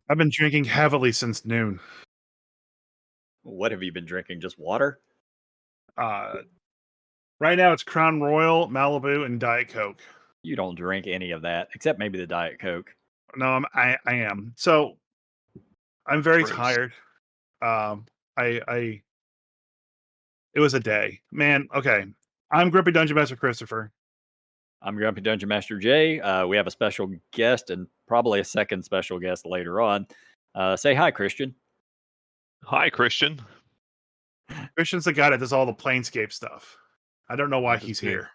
I've been drinking heavily since noon. What have you been drinking? Just water? Uh, right now it's Crown Royal, Malibu, and Diet Coke. You don't drink any of that, except maybe the Diet Coke. No, I am. So I'm very Gross. tired. Um, I it was a day, man. Okay, I'm Grippy Dungeon Master Christopher. I'm Grumpy Dungeon Master Jay. We have a special guest and probably a second special guest later on. Say hi, Kristian. Hi, Kristian. Christian's the guy that does all the Planescape stuff. I don't know why That is he's me. here.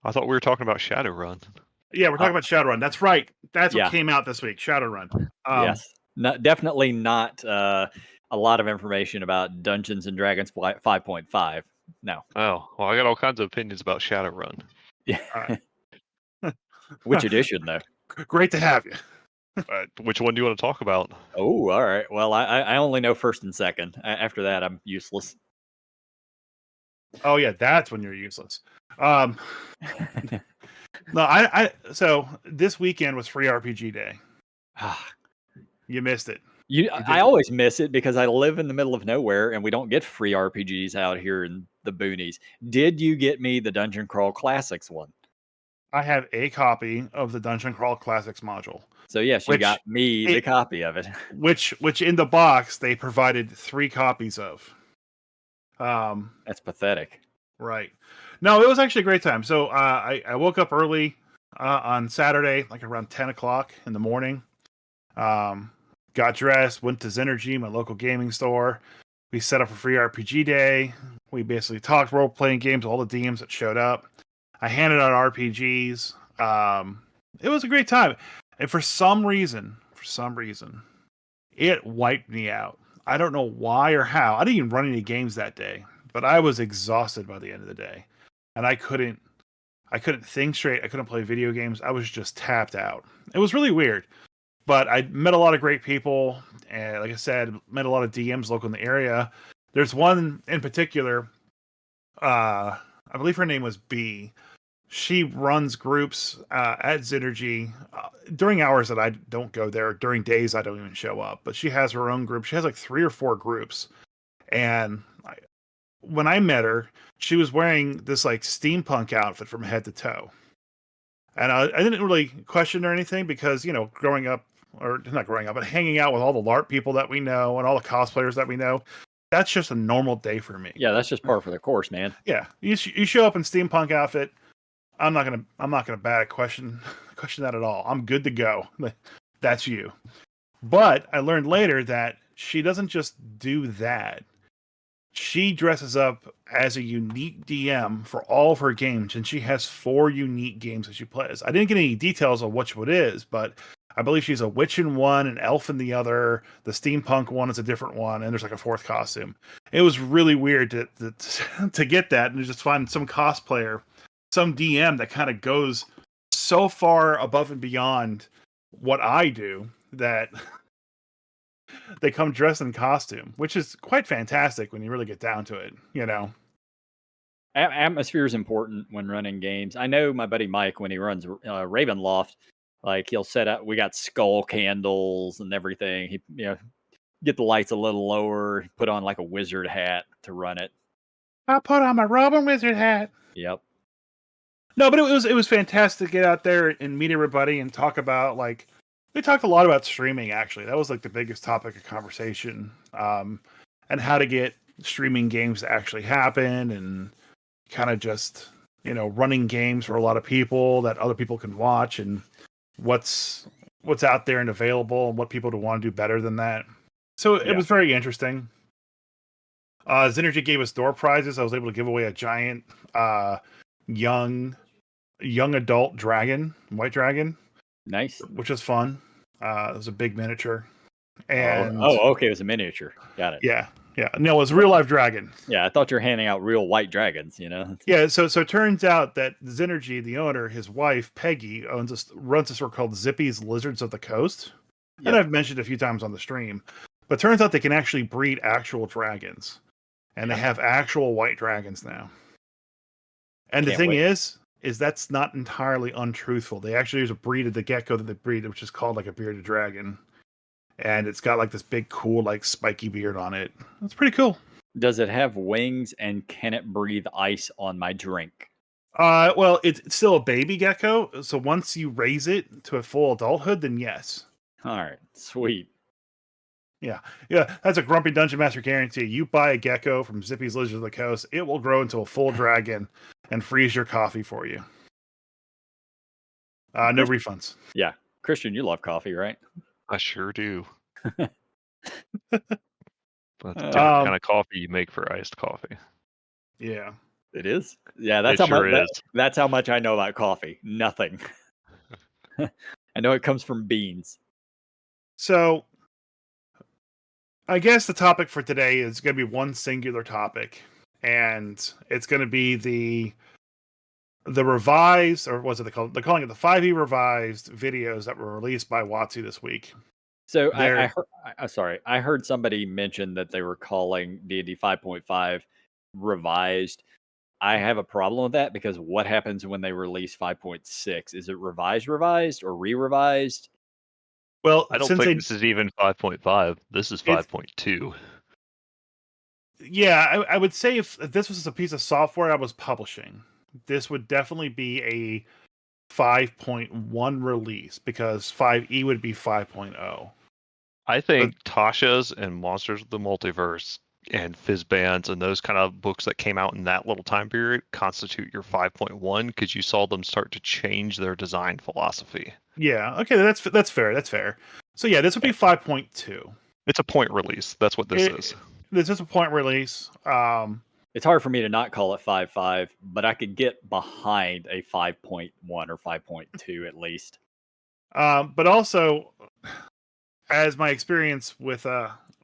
I thought we were talking about Shadowrun. Yeah, we're talking about Shadowrun. That's right. That's Yeah. what came out this week. Shadowrun. Yes, definitely not a lot of information about Dungeons and Dragons 5.5. No. Oh, well, I got all kinds of opinions about Shadowrun. Yeah. Which edition, though? Great to have you. Which one do you want to talk about? Oh, all right. Well, I only know first and second. After that, I'm useless. Oh yeah, that's when you're useless. No, so this weekend was free RPG day. You missed it. I always miss it because I live in the middle of nowhere and we don't get free RPGs out here in the boonies. Did you get me the Dungeon Crawl Classics one? I have a copy of the Dungeon Crawl Classics module. So yes, you got me the copy of it. Which in the box they provided 3 copies of. That's pathetic. Right. No, it was actually a great time. So I woke up early on Saturday, like around 10 o'clock in the morning. Got dressed, went to Xenergy, my local gaming store. We set up a free RPG day. We basically talked role-playing games, all the DMs that showed up. I handed out RPGs. It was a great time. And for some reason, it wiped me out. I don't know why or how. I didn't even run any games that day, but I was exhausted by the end of the day. And I couldn't think straight. I couldn't play video games. I was just tapped out. It was really weird. But I met a lot of great people. And like I said, met a lot of DMs local in the area. There's one in particular. I believe her name was B. She runs groups at Xenergy during hours that I don't go there. During days I don't even show up. But she has her own group. She has like 3 or 4 groups. And when I met her, she was wearing this like steampunk outfit from head to toe. And I didn't really question her or anything because, growing up, or not growing up, but hanging out with all the LARP people that we know and all the cosplayers that we know, that's just a normal day for me. Yeah, that's just par for the course, man. Yeah, you show up in steampunk outfit. I'm not gonna question that at all. I'm good to go. That's you. But I learned later that she doesn't just do that. She dresses up as a unique DM for all of her games, and she has 4 unique games that she plays. I didn't get any details on which one it is, but I believe she's a witch in one, an elf in the other. The steampunk one is a different one, and there's like a 4th costume. It was really weird to get that and just find some cosplayer, some DM that kind of goes so far above and beyond what I do that they come dressed in costume, which is quite fantastic when you really get down to it, Atmosphere is important when running games. I know my buddy Mike, when he runs Ravenloft, like he'll set up, we got skull candles and everything. He, get the lights a little lower, put on like a wizard hat to run it. I put on my Robin Wizard hat. Yep. No, but it was fantastic to get out there and meet everybody and talk about we talked a lot about streaming, actually. That was like the biggest topic of conversation, and how to get streaming games to actually happen, and kind of just, running games for a lot of people that other people can watch, and what's out there and available, and what people would want to do better than that. So it was very interesting. Xenergy gave us door prizes. I was able to give away a giant young adult dragon, white dragon. Nice. Which was fun. It was a big miniature. And okay, it was a miniature. Got it. Yeah. No, it was a real life dragon. Yeah, I thought you were handing out real white dragons, Yeah, so it turns out that Xenergy, the owner, his wife, Peggy, runs a store called Zippy's Lizards of the Coast. Yep. And I've mentioned a few times on the stream. But it turns out they can actually breed actual dragons. And they have actual white dragons now. And the thing is, is that's not entirely untruthful. They actually use a breed of the gecko that they breed, which is called like a bearded dragon. And it's got like this big, cool, like spiky beard on it. It's pretty cool. Does it have wings and can it breathe ice on my drink? Well, it's still a baby gecko. So once you raise it to a full adulthood, then yes. All right, sweet. Yeah, that's a Grumpy Dungeon Master guarantee. You buy a gecko from Zippy's Lizards of the Coast, it will grow into a full dragon and freeze your coffee for you. No refunds. Yeah, Kristian, you love coffee, right? I sure do. But the Uh, different kind of coffee you make for iced coffee. Yeah. It is. Yeah, that's It how sure much. is. That's how much I know about coffee. Nothing. I know it comes from beans. So, I guess the topic for today is going to be one singular topic, and it's going to be the revised, or what's it called? They're calling it the 5e revised videos that were released by Watsu this week. So They're- I heard somebody mention that they were calling D&D 5.5 revised. I have a problem with that because what happens when they release 5.6? Is it revised or re-revised? Well, I don't since think this is even 5.5. This is 5.2. Yeah, I would say if this was a piece of software I was publishing, this would definitely be a 5.1 release because 5e would be 5.0. I think Tasha's and Monsters of the Multiverse and Fizzbands and those kind of books that came out in that little time period constitute your 5.1 because you saw them start to change their design philosophy. Yeah, okay, that's fair. That's fair. So yeah, this would be 5.2. It's a point release. That's what this is. This is a point release. It's hard for me to not call it 5.5, but I could get behind a 5.1 or 5.2 at least. But also, as my experience with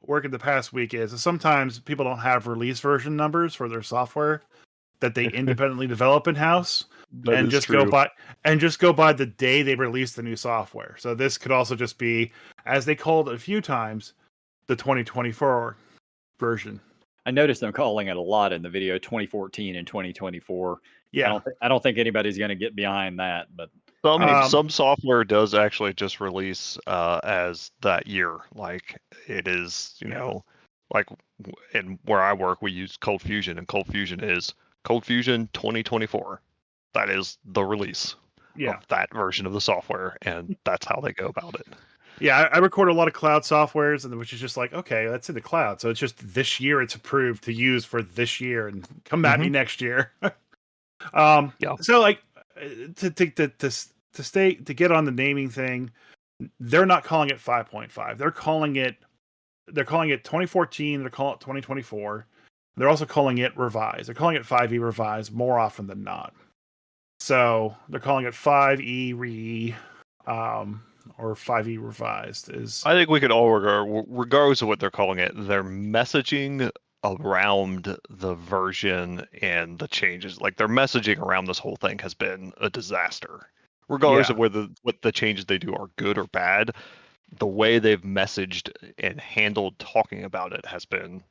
work in the past week is sometimes people don't have release version numbers for their software that they independently develop in house, and just go by the day they release the new software. So this could also just be, as they called it a few times, the 2024 version. I noticed them calling it a lot in the video, 2014 and 2024. Yeah, I don't think anybody's going to get behind that, but Some software does actually just release as that year. Like it is, like in where I work, we use Cold Fusion, and Cold Fusion is Cold Fusion 2024. That is the release of that version of the software, and that's how they go about it. Yeah, I record a lot of cloud softwares, and which is just like, okay, that's in the cloud, so it's just this year it's approved to use for this year, and come at me next year. So like to get on the naming thing, they're not calling it 5.5. They're calling it 2014. They're calling it 2024. They're also calling it revised. They're calling it 5e revised more often than not. So they're calling it 5e re, or 5e revised. I think we could all regardless of what they're calling it, their messaging around the version and the changes, like their messaging around this whole thing has been a disaster. Regardless of what the changes they do are good or bad, the way they've messaged and handled talking about it has been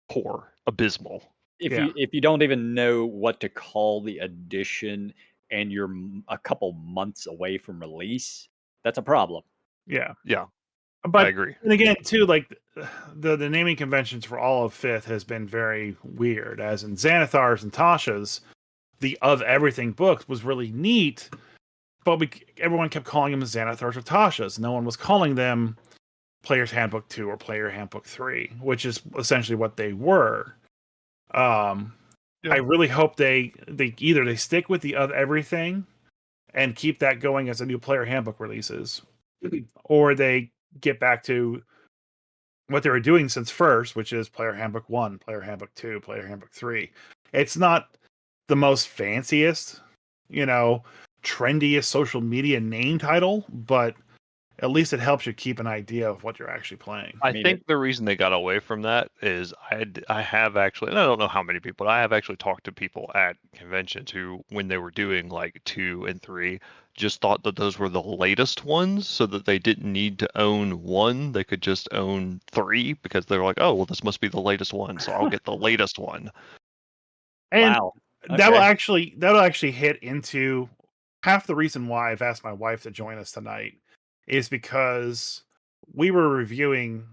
poor, abysmal. If you don't even know what to call the edition and you're a couple months away from release, that's a problem. Yeah. But I agree. And again, too, like the naming conventions for all of 5th has been very weird. As in Xanathar's and Tasha's, the Of Everything book was really neat, but everyone kept calling them Xanathar's or Tasha's. No one was calling them Player's Handbook 2 or Player Handbook 3, which is essentially what they were. I really hope they either stick with the Of Everything and keep that going as a new Player Handbook releases, or they get back to what they were doing since first, which is Player Handbook 1, Player Handbook 2, Player Handbook 3. It's not the most fanciest, trendiest social media name title, but at least it helps you keep an idea of what you're actually playing. I think the reason they got away from that is I have actually, and I don't know how many people, I have actually talked to people at conventions who, when they were doing like 2 and 3, just thought that those were the latest ones, so that they didn't need to own 1. They could just own 3 because they were like, oh, well, this must be the latest one, so I'll get the latest one. And wow. that'll Okay. actually hit into half the reason why I've asked my wife to join us tonight is because we were reviewing,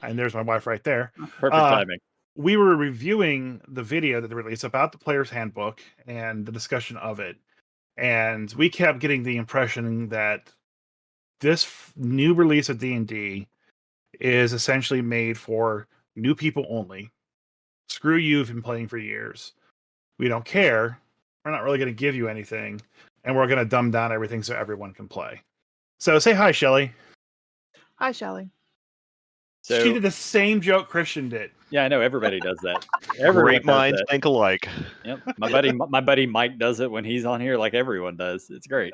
and there's my wife right there. Perfect timing. We were reviewing the video that they released about the player's handbook and the discussion of it, and we kept getting the impression that this new release of D&D is essentially made for new people only. Screw you, you've been playing for years. We don't care. We're not really going to give you anything, and we're going to dumb down everything so everyone can play. So say hi, Shelley. Hi, Shelley. She So did the same joke Kristian did. yeah, I know everybody does that. Everyone Great does minds that. think alike. Yep. My buddy Mike does it when he's on here, like everyone does. It's great.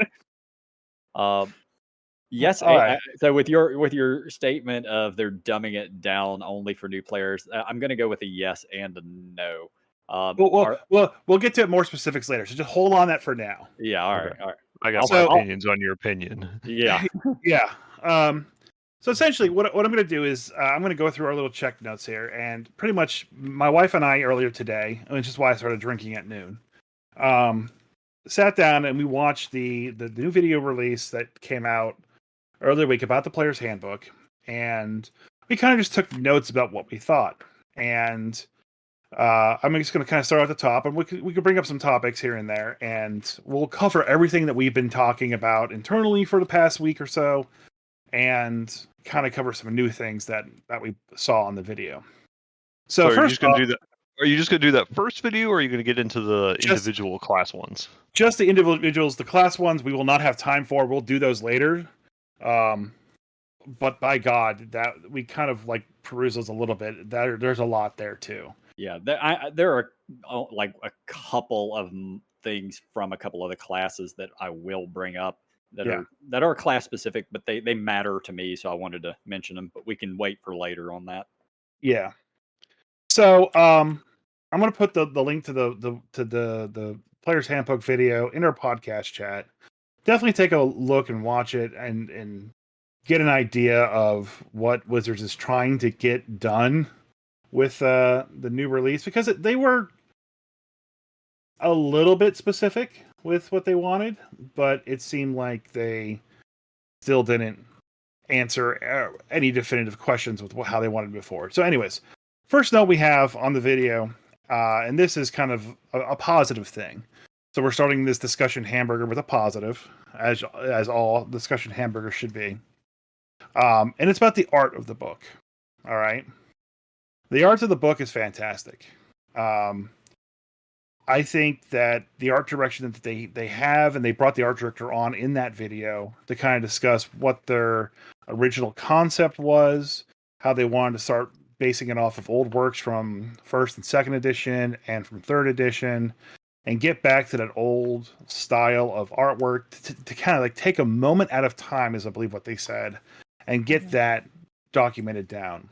Yes. All right. So with your statement of they're dumbing it down only for new players, I'm going to go with a yes and a no. We'll get to it more specifics later. So just hold on that for now. Yeah. All Okay. right. All right. I got my opinions on your opinion. Yeah. Yeah. So essentially, what I'm going to do is I'm going to go through our little check notes here, and pretty much my wife and I earlier today, which is why I started drinking at noon, sat down and we watched the new video release that came out earlier week about the player's handbook, and we kind of just took notes about what we thought. And I'm just going to kind of start at the top, and we could bring up some topics here and there, and we'll cover everything that we've been talking about internally for the past week or so, and kind of cover some new things that we saw on the video. So are you first just going to do that? Are you just going to do that first video, or are you going to get into the individual class ones? Just the individuals, the class ones, we will not have time for. We'll do those later. But by God, that we kind of like peruse those a little bit. There's a lot there too. Yeah. There are like a couple of things from a couple of the classes that I will bring up that are class specific, but they matter to me, so I wanted to mention them. But we can wait for later on that. Yeah. So I'm gonna put the link to the player's handbook video in our podcast chat. Definitely take a look and watch it and get an idea of what Wizards is trying to get done with the new release, because they were a little bit specific with what they wanted, but it seemed like they still didn't answer any definitive questions with how they wanted before. So anyways, first note we have on the video, and this is kind of a positive thing. So we're starting this discussion hamburger with a positive, as all discussion hamburgers should be. And it's about the art of the book. All right. The art of the book is fantastic. I think that the art direction that they have, and they brought the art director on in that video to kind of discuss what their original concept was, how they wanted to start basing it off of old works from first and second edition and from third edition, and get back to that old style of artwork to kind of like take a moment out of time, is I believe what they said, and get that documented down.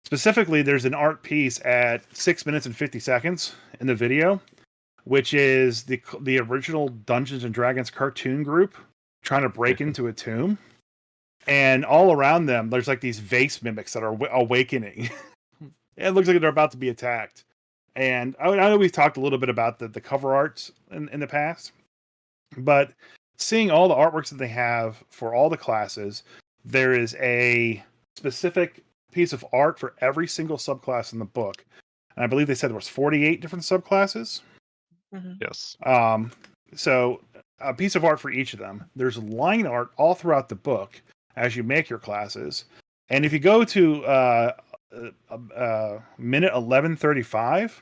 Specifically, there's an art piece at 6 minutes and 50 seconds in the video, which is the original Dungeons and Dragons cartoon group trying to break into a tomb. And all around them, there's like these vase mimics that are awakening. It looks like they're about to be attacked. And I know we've talked a little bit about the cover arts in the past, but seeing all the artworks that they have for all the classes, there is a specific piece of art for every single subclass in the book. And I believe they said there was 48 different subclasses. Mm-hmm. Yes. So a piece of art for each of them. There's line art all throughout the book as you make your classes. And if you go to minute 11:35,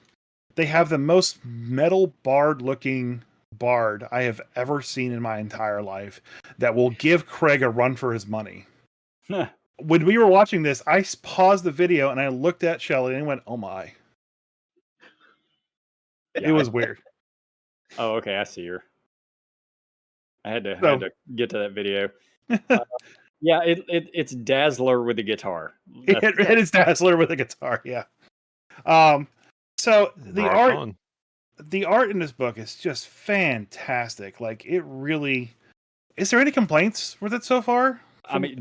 they have the most metal bard looking bard I have ever seen in my entire life that will give Craig a run for his money. When we were watching this, I paused the video and I looked at Shelley and went, "Oh my." Yeah, it was weird. Oh, okay. I see her. I had to get to that video. Yeah, it's Dazzler with a guitar. It is Dazzler with a guitar, yeah. So the art in this book is just fantastic. Like, it really. Is there any complaints with it so far? I mean,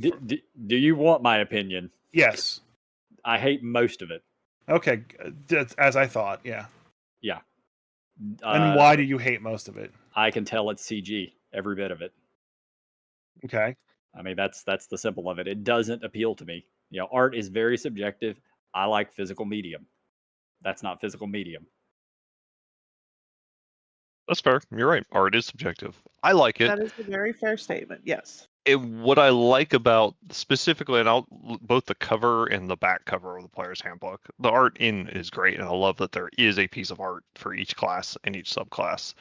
do you want my opinion? Yes. I hate most of it. Okay, as I thought, yeah. Yeah. And why do you hate most of it? I can tell it's CG, every bit of it. Okay. I mean, that's the simple of it. It doesn't appeal to me. Art is very subjective. I like physical medium. That's not physical medium. That's fair. You're right. Art is subjective. I like it. That is a very fair statement. Yes. What I like about specifically, and both the cover and the back cover of the player's handbook, the art in is great, and I love that there is a piece of art for each class and each subclass.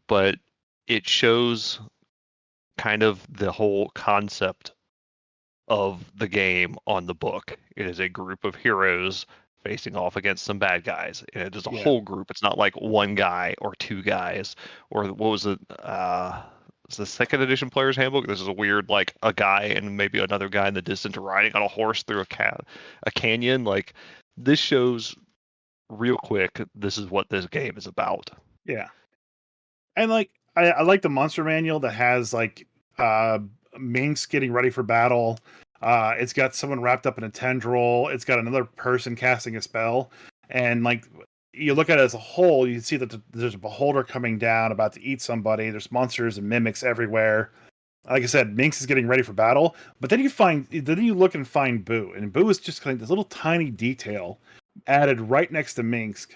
But it shows kind of the whole concept of the game on the book. It is a group of heroes facing off against some bad guys, and it is a whole group. It's not like one guy or two guys, or what was it? It's the second edition player's handbook. This is a weird, like a guy and maybe another guy in the distance riding on a horse through a canyon. Like, this shows real quick, this is what this game is about. Yeah. And like I like the monster manual that has like Minx getting ready for battle. It's got someone wrapped up in a tendril. It's got another person casting a spell. And like you look at it as a whole, you see that there's a beholder coming down about to eat somebody. There's monsters and mimics everywhere. Like I said, Minx is getting ready for battle. But then you look and find Boo. And Boo is just kind of this little tiny detail added right next to Minx.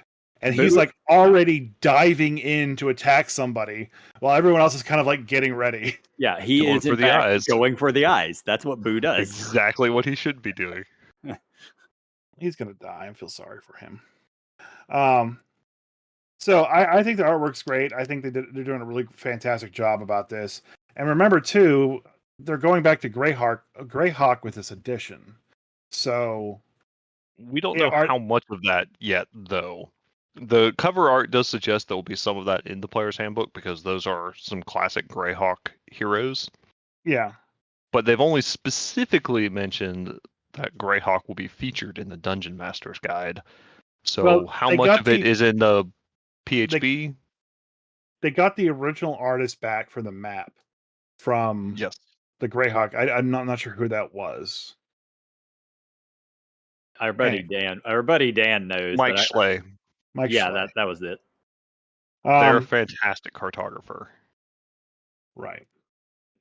And he's like already diving in to attack somebody while everyone else is kind of like getting ready. Yeah, he Going is for in the fact eyes. going for the eyes. That's what Boo does. Exactly what he should be doing. He's gonna die. I feel sorry for him. So I think the artwork's great. I think they're doing a really fantastic job about this. And remember too, they're going back to Greyhawk with this edition. So we don't know how much of that yet, though. The cover art does suggest there will be some of that in the player's handbook because those are some classic Greyhawk heroes. Yeah. But they've only specifically mentioned that Greyhawk will be featured in the Dungeon Master's Guide. So how much of it is in the PHB? They got the original artist back for the map from the Greyhawk. I'm not sure who that was. Our buddy Dan knows. Mike Shelley. That was it. They're a fantastic cartographer. Right.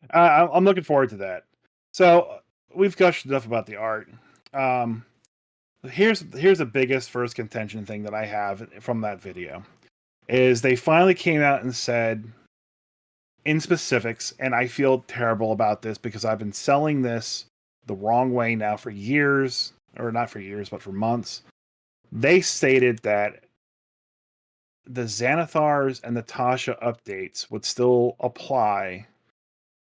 I'm looking forward to that. So we've gushed enough about the art. Here's the biggest first contention thing that I have from that video is they finally came out and said in specifics, and I feel terrible about this because I've been selling this the wrong way now for years, or not for years, but for months. They stated that the Xanathars and the Tasha updates would still apply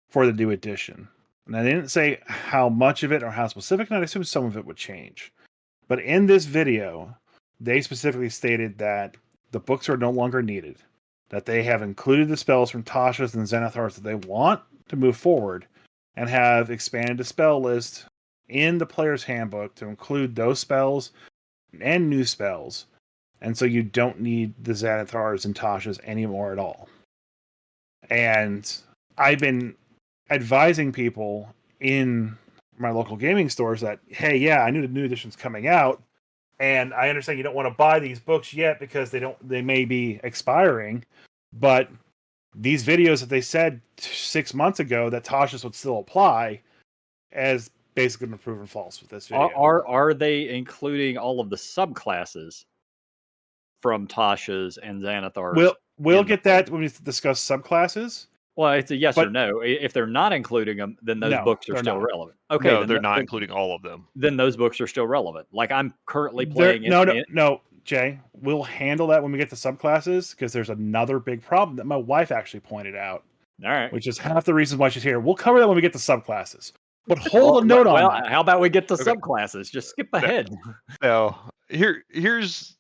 for the new edition. And I didn't say how much of it or how specific, and I assume some of it would change. But in this video, they specifically stated that the books are no longer needed, that they have included the spells from Tasha's and Xanathars that they want to move forward, and have expanded the spell list in the player's handbook to include those spells and new spells. And so you don't need the Xanathars and Tasha's anymore at all. And I've been advising people in my local gaming stores that, hey, yeah, I knew the new edition's coming out, and I understand you don't want to buy these books yet because they may be expiring, but these videos that they said 6 months ago that Tasha's would still apply has basically been proven false with this video. Are they including all of the subclasses from Tasha's and Xanathars? We'll get that when we discuss subclasses. Well, it's a yes or no. If they're not including them, then those books are still relevant. Okay, no, they're not including all of them. Then those books are still relevant. Like I'm currently playing. No, Jay. We'll handle that when we get to subclasses because there's another big problem that my wife actually pointed out. All right, which is half the reasons why she's here. We'll cover that when we get to subclasses. But hold a note on that. How about we get to subclasses? Just skip ahead. No, here's.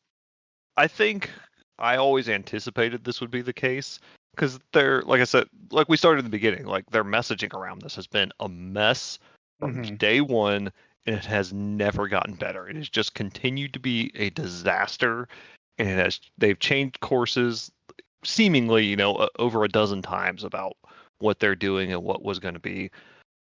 I think I always anticipated this would be the case. Because they're, like I said, like we started in the beginning, like their messaging around this has been a mess from day one, and it has never gotten better. It has just continued to be a disaster, and they've changed courses seemingly, over a dozen times about what they're doing and what was going to be.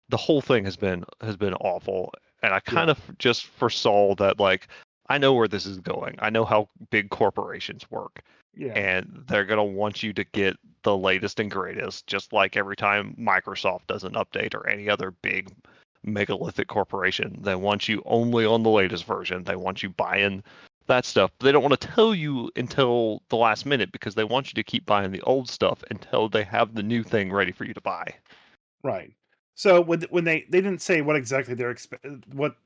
The whole thing has been awful, and I kind of just foresaw that, like, I know where this is going. I know how big corporations work. Yeah. and they're going to want you to get the latest and greatest, just like every time Microsoft does an update or any other big megalithic corporation. They want you only on the latest version. They want you buying that stuff. They don't want to tell you until the last minute because they want you to keep buying the old stuff until they have the new thing ready for you to buy. Right. So when they didn't say what exactly what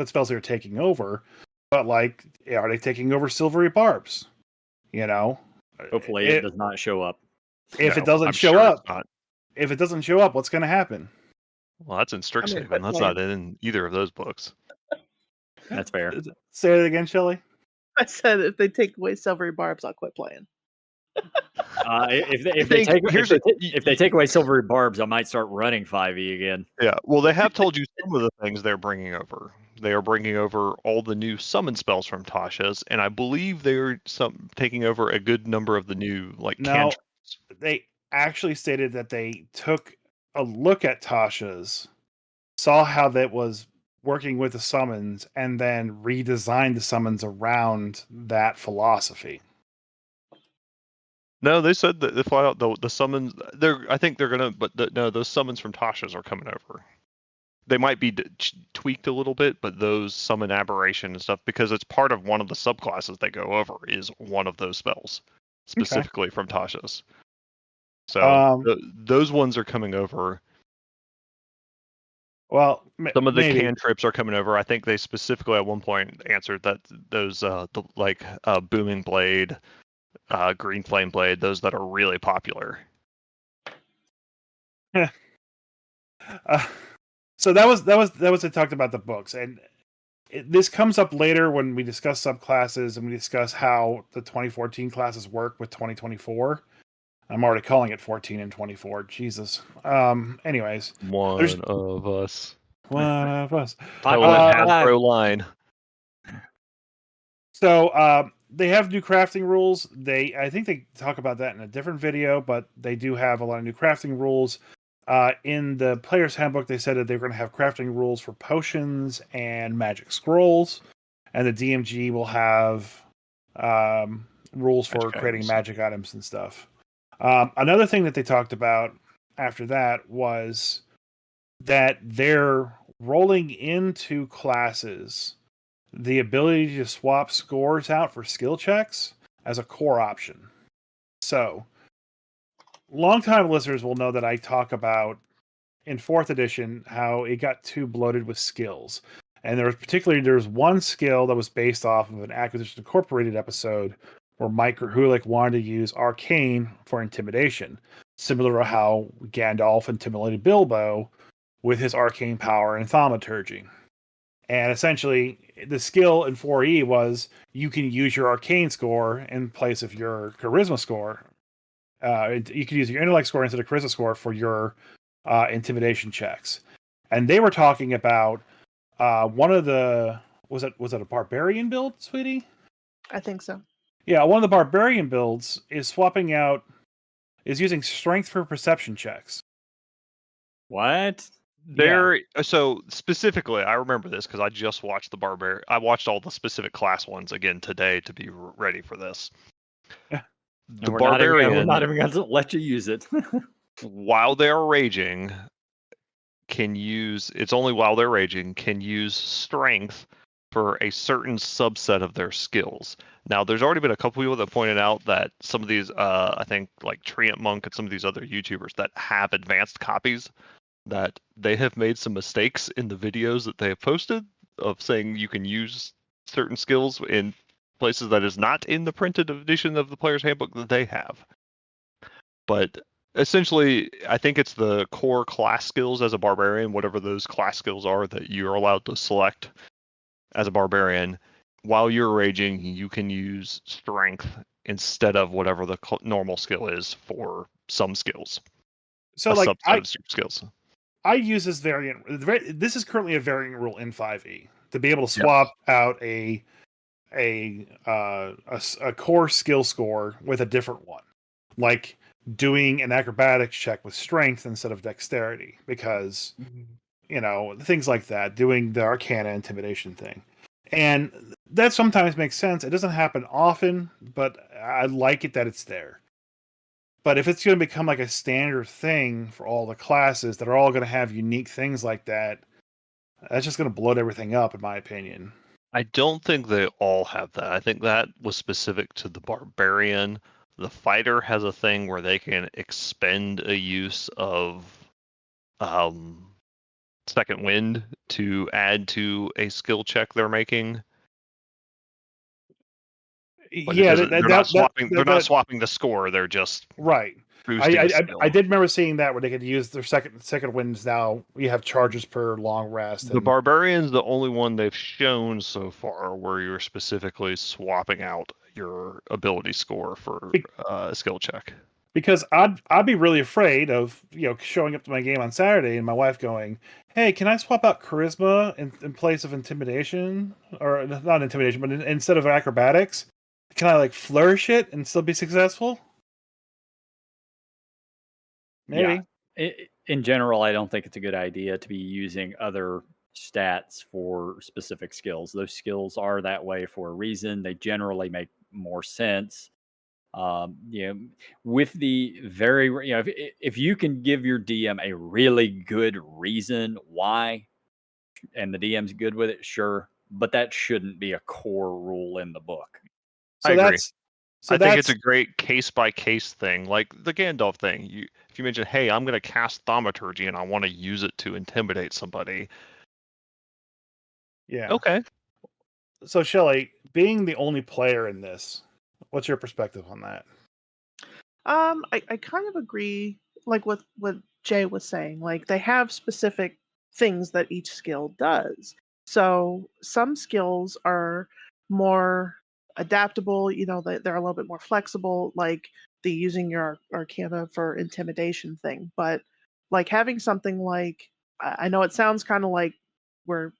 spells they were taking over, but like, are they taking over silvery barbs? You know, Hopefully, it does not show up. if No, it doesn't I'm show sure up, it's not. if it doesn't show up, what's going to happen? Well, that's in I'm gonna Strixhaven. quit That's playing. not in either of those books. That's fair. Say it again, Shelley. I said if they take away silvery barbs, I'll quit playing. If they take away silvery barbs, I might start running 5e again. Yeah, well, they have told you some of the things they're bringing over. They are bringing over all the new summon spells from Tasha's, and I believe they're taking over a good number of the new No, cantrips. they actually stated that they took a look at Tasha's, saw how that was working with the summons, and then redesigned the summons around that philosophy. No, they said that the flat out the summons. I think they're gonna, but no, those summons from Tasha's are coming over. They might be tweaked a little bit, but those summon aberration and stuff, because it's part of one of the subclasses they go over, is one of those spells specifically from Tasha's. So those ones are coming over. Well, Some of the maybe. cantrips are coming over. I think they specifically at one point answered that those booming blade, green flame blade, those that are really popular. So that was they talked about the books, and this comes up later when we discuss subclasses and we discuss how the 2014 classes work with 2024. I'm already calling it 14 and 24. Jesus. Anyways, One of us. One of us. Tell it Hasbro line. So they have new crafting rules. I think they talk about that in a different video, but they do have a lot of new crafting rules. In the player's handbook, they said that they're going to have crafting rules for potions and magic scrolls, and the DMG will have rules for creating magic items and stuff. Another thing that they talked about after that was that they're rolling into classes the ability to swap scores out for skill checks as a core option. So, longtime listeners will know that I talk about in 4th edition how it got too bloated with skills. And there was one skill that was based off of an Acquisition Incorporated episode where Mike Rahulik wanted to use Arcane for intimidation, similar to how Gandalf intimidated Bilbo with his arcane power and thaumaturgy. And essentially, the skill in 4E was you can use your arcane score in place of your charisma score. You can use your intellect score instead of charisma score for your intimidation checks. And they were talking about one of the was it a barbarian build, sweetie? I think so. Yeah, one of the barbarian builds is using strength for perception checks. What? So specifically, I remember this because I just watched the barbarian. I watched all the specific class ones again today to be ready for this. The barbarian, we're not even going to let you use it. While they're raging, it's only while they're raging can use strength for a certain subset of their skills. Now, there's already been a couple people that pointed out that some of these, I think like Treant Monk and some of these other YouTubers that have advanced copies, that they have made some mistakes in the videos that they have posted of saying you can use certain skills in places that is not in the printed edition of the player's handbook that they have. But essentially, I think it's the core class skills as a barbarian, whatever those class skills are that you're allowed to select as a barbarian. While you're raging, you can use strength instead of whatever the normal skill is for some skills. So subset of skills. I use this variant. This is currently a variant rule in 5e to be able to swap out a core skill score with a different one, like doing an acrobatics check with strength instead of dexterity, because things like that, doing the arcana intimidation thing. And that sometimes makes sense. It doesn't happen often, but I like it that it's there. But if it's going to become like a standard thing for all the classes that are all going to have unique things like that, that's just going to bloat everything up, in my opinion. I don't think they all have that. I think that was specific to the barbarian. The fighter has a thing where they can expend a use of second wind to add to a skill check they're making. But Yeah, they're not swapping. They're not swapping the score. They're just right. boosting a skill. I did remember seeing that where they could use their second winds. Now you have charges per long rest. The barbarian's the only one they've shown so far where you're specifically swapping out your ability score for a skill check. Because I'd be really afraid of showing up to my game on Saturday and my wife going, "Hey, can I swap out charisma in place of intimidation, or not intimidation, but instead of acrobatics? Can I like flourish it and still be successful?" Maybe. Yeah. In general, I don't think it's a good idea to be using other stats for specific skills. Those skills are that way for a reason. They generally make more sense. With the very, if you can give your DM a really good reason why, and the DM's good with it, sure, but that shouldn't be a core rule in the book. So I agree. I think it's a great case by case thing, like the Gandalf thing. If you mention, hey, I'm going to cast thaumaturgy and I want to use it to intimidate somebody. Yeah. Okay. So Shelley, being the only player in this, what's your perspective on that? I kind of agree, like what Jay was saying. Like they have specific things that each skill does. So some skills are more adaptable. They're a little bit more flexible, like the using your arcana for intimidation thing. But like having something like, I know it sounds kind of like we're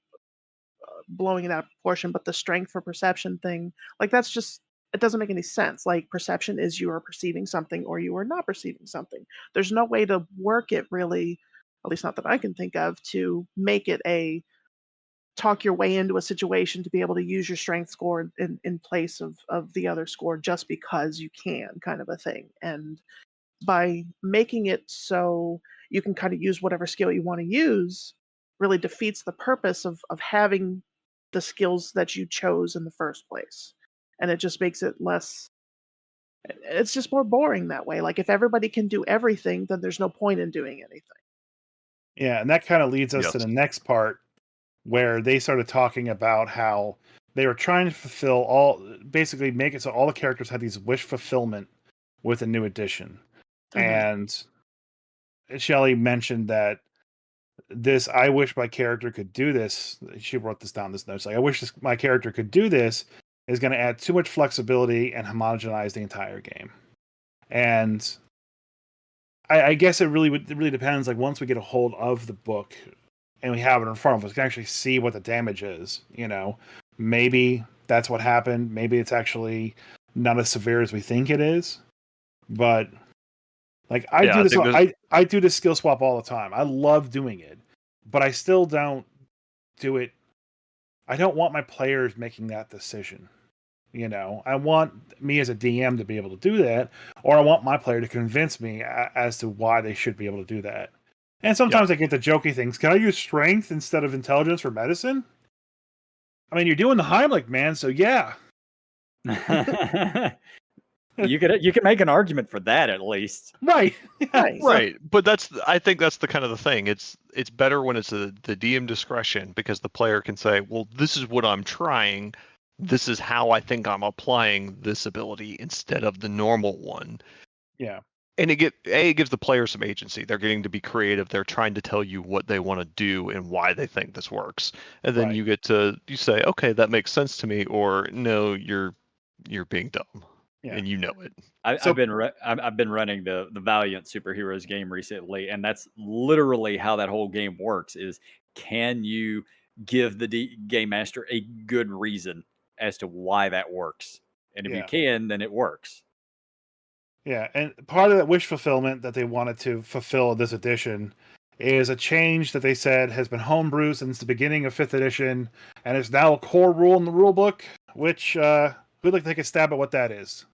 blowing it out of proportion, but the strength for perception thing, like that's just, it doesn't make any sense. Like perception is you are perceiving something or you are not perceiving something. There's no way to work it really, at least not that I can think of, to make it a talk your way into a situation to be able to use your strength score in place of the other score just because you can, kind of a thing. And by making it so you can kind of use whatever skill you want to use really defeats the purpose of having the skills that you chose in the first place. And it just makes it less, it's just more boring that way. Like if everybody can do everything, then there's no point in doing anything. Yeah, and that kind of leads us to Yes. the next part where they started talking about how they were trying to basically make it so all the characters had these wish fulfillment with a new edition. And Shelley mentioned that I wish my character could do this. She wrote this down, this note. Like, I wish my character could do this is going to add too much flexibility and homogenize the entire game. And I guess it really depends. Like once we get a hold of the book and we have it in front of us, we can actually see what the damage is. Maybe that's what happened. Maybe it's actually not as severe as we think it is. But like I do this skill swap all the time. I love doing it, but I still don't do it. I don't want my players making that decision. I want me as a DM to be able to do that, or I want my player to convince me as to why they should be able to do that. And sometimes I get the jokey things. Can I use strength instead of intelligence for medicine? I mean, you're doing the Heimlich, man, so yeah. You could make an argument for that at least. Right. Yeah. Right. But I think that's the kind of the thing. It's better when it's the DM discretion, because the player can say, well, this is what I'm trying. This is how I think I'm applying this ability instead of the normal one. Yeah. And it gives the player some agency. They're getting to be creative. They're trying to tell you what they want to do and why they think this works. And then you say, okay, that makes sense to me, or no, you're being dumb. Yeah. And you know it. I've been running the Valiant Superheroes game recently, and that's literally how that whole game works. Is can you give the game master a good reason as to why that works? And if you can, then it works. Yeah, and part of that wish fulfillment that they wanted to fulfill this edition is a change that they said has been homebrewed since the beginning of 5th edition, and is now a core rule in the rulebook. Which who'd like to take a stab at what that is?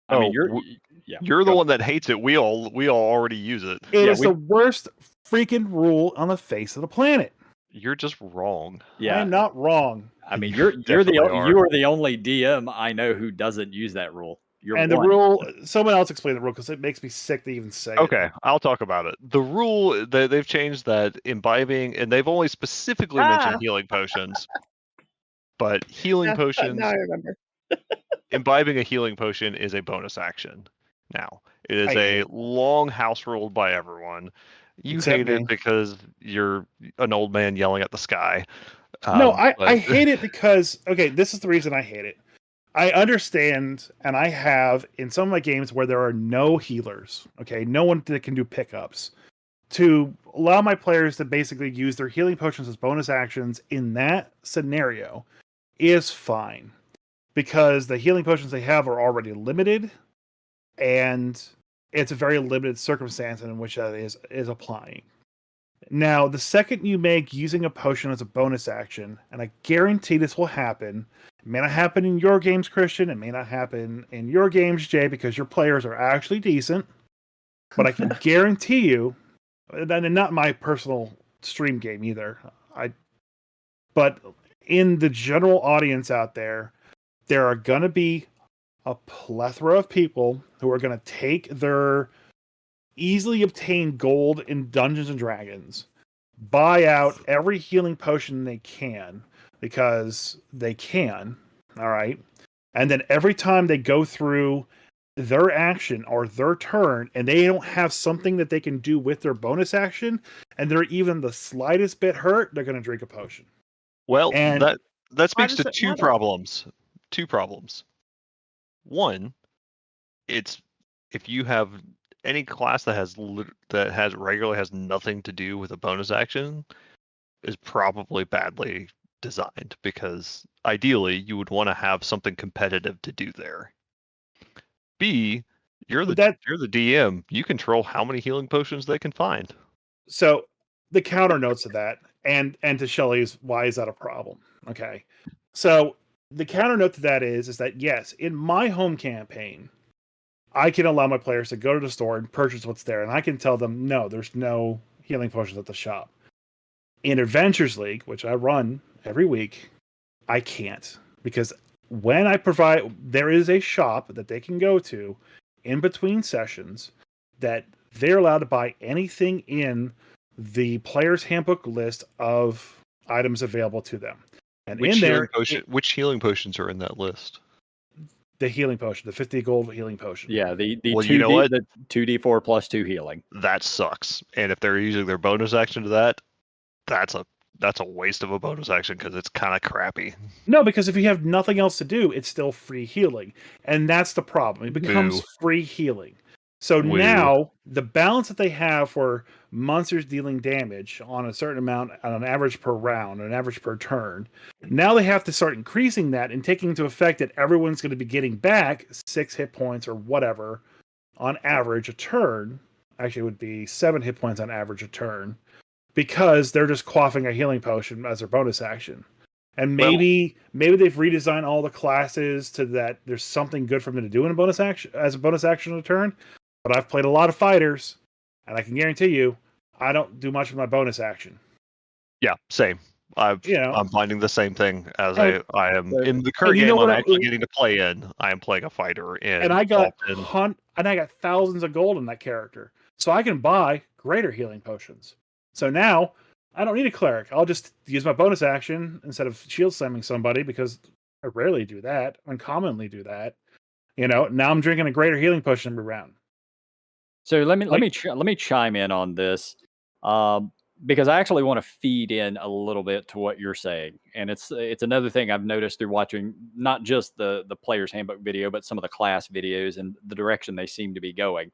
I mean, You're the go. one that hates it. We all already use it. It is the worst freaking rule on the face of the planet. You're just wrong. I am not wrong. I mean, You you are definitely the only DM I know who doesn't use that rule. And the rule, someone else explain the rule because it makes me sick to even say it. Okay, I'll talk about it. The rule, they've changed that imbibing, and they've only specifically mentioned healing potions. But healing potions, Now I remember. imbibing a healing potion is a bonus action. Now, it is a long house ruled by everyone. You Except hate me. it because you're an old man yelling at the sky. No, I hate it because, okay, this is the reason I hate it. I understand, and I have in some of my games where there are no healers, okay, no one that can do pickups, to allow my players to basically use their healing potions as bonus actions in that scenario is fine. Because the healing potions they have are already limited, and it's a very limited circumstance in which that is applying. Now, the second you make using a potion as a bonus action, and I guarantee this will happen, it may not happen in your games, Kristian, it may not happen in your games, Jay, because your players are actually decent, but I can guarantee you, and not my personal stream game either, but in the general audience out there are going to be a plethora of people who are going to take their easily obtained gold in Dungeons and Dragons, buy out every healing potion they can because they can, all right? And then every time they go through their action or their turn and they don't have something that they can do with their bonus action and they're even the slightest bit hurt, they're going to drink a potion. Well, and that speaks to two problems. Two problems. One, it's if you have any class that regularly has nothing to do with a bonus action, is probably badly designed because ideally you would want to have something competitive to do there. B, you're the DM. You control how many healing potions they can find. So the counter notes to that, and to Shelley's, why is that a problem? Okay, so the counter note to that is that yes, in my home campaign, I can allow my players to go to the store and purchase what's there, and I can tell them, no, there's no healing potions at the shop. In Adventures League, which I run every week, I can't, because when I provide, there is a shop that they can go to in between sessions that they're allowed to buy anything in the player's handbook list of items available to them. And which healing potions are in that list? The healing potion, the 50 gold healing potion. Yeah, the well, 2D, you know what? The 2d4 plus 2 healing. That sucks. And if they're using their bonus action to that, that's a waste of a bonus action because it's kind of crappy. No, because if you have nothing else to do, it's still free healing. And that's the problem. It becomes free healing. So now the balance that they have for monsters dealing damage on a certain amount on an average per round, an average per turn, now they have to start increasing that and taking into effect that everyone's going to be getting back 6 hit points or whatever on average a turn. Actually, it would be 7 hit points on average a turn because they're just quaffing a healing potion as their bonus action. And maybe they've redesigned all the classes to that there's something good for them to do in a bonus action as a bonus action on a turn. But I've played a lot of fighters, and I can guarantee you, I don't do much with my bonus action. Yeah, same. I'm finding the same thing as I am in the current game I'm actually getting to play in. I am playing a fighter, and I got thousands of gold in that character, so I can buy greater healing potions. So now I don't need a cleric. I'll just use my bonus action instead of shield slamming somebody because I rarely do that, uncommonly do that. Now I'm drinking a greater healing potion every round. So let me chime in on this because I actually want to feed in a little bit to what you're saying, and it's another thing I've noticed through watching not just the player's handbook video, but some of the class videos and the direction they seem to be going.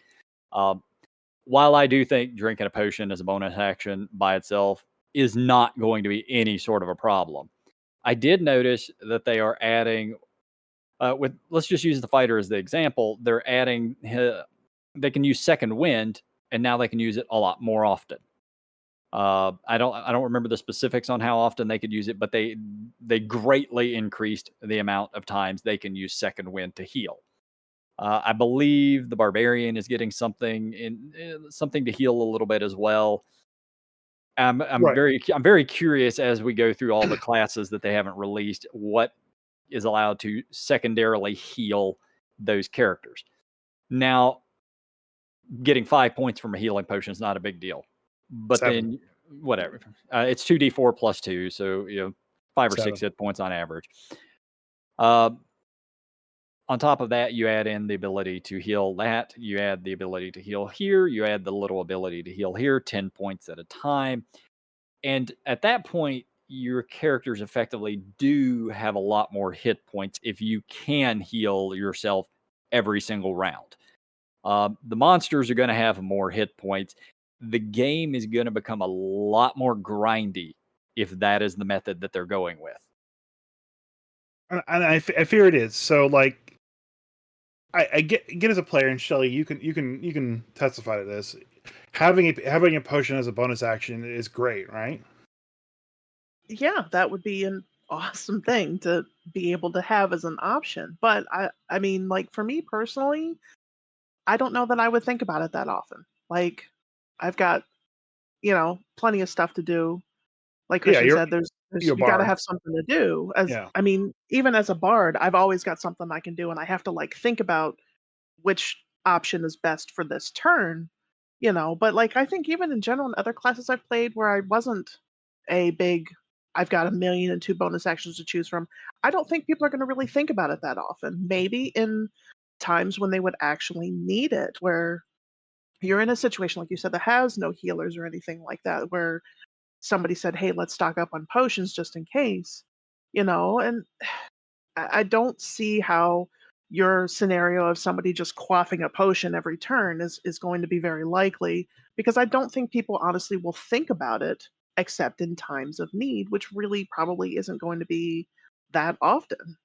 While I do think drinking a potion as a bonus action by itself is not going to be any sort of a problem, I did notice that they are adding let's just use the fighter as the example. They're adding. They can use second wind, and now they can use it a lot more often. I don't remember the specifics on how often they could use it, but they greatly increased the amount of times they can use second wind to heal. I believe the barbarian is getting something to heal a little bit as well. I'm Right. very curious as we go through all the classes that they haven't released, what is allowed to secondarily heal those characters. Now, getting 5 points from a healing potion is not a big deal, but 7. then whatever. It's 2d4 plus 2, so 5 or 6 7. hit points on average. On top of that, you add in the ability to heal that. You add the ability to heal here. You add the little ability to heal here, 10 points at a time. And at that point, your characters effectively do have a lot more hit points if you can heal yourself every single round. The monsters are going to have more hit points. The game is going to become a lot more grindy if that is the method that they're going with. And I fear it is. So like, I get as a player, and Shelley, you can testify to this. Having a potion as a bonus action is great, right? Yeah, that would be an awesome thing to be able to have as an option. But I mean, like for me personally, I don't know that I would think about it that often. Like I've got, plenty of stuff to do. Like Yeah, Kristian said, there's you're a you got to bard. have something to do. Yeah. I mean, even as a bard, I've always got something I can do, and I have to like think about which option is best for this turn. But like I think even in general in other classes I've played where I wasn't a big I've got a million and two bonus actions to choose from, I don't think people are going to really think about it that often. Maybe in times when they would actually need it, where you're in a situation like you said that has no healers or anything like that, where somebody said, "Hey, let's stock up on potions just in case," and I don't see how your scenario of somebody just quaffing a potion every turn is going to be very likely, because I don't think people honestly will think about it except in times of need, which really probably isn't going to be that often.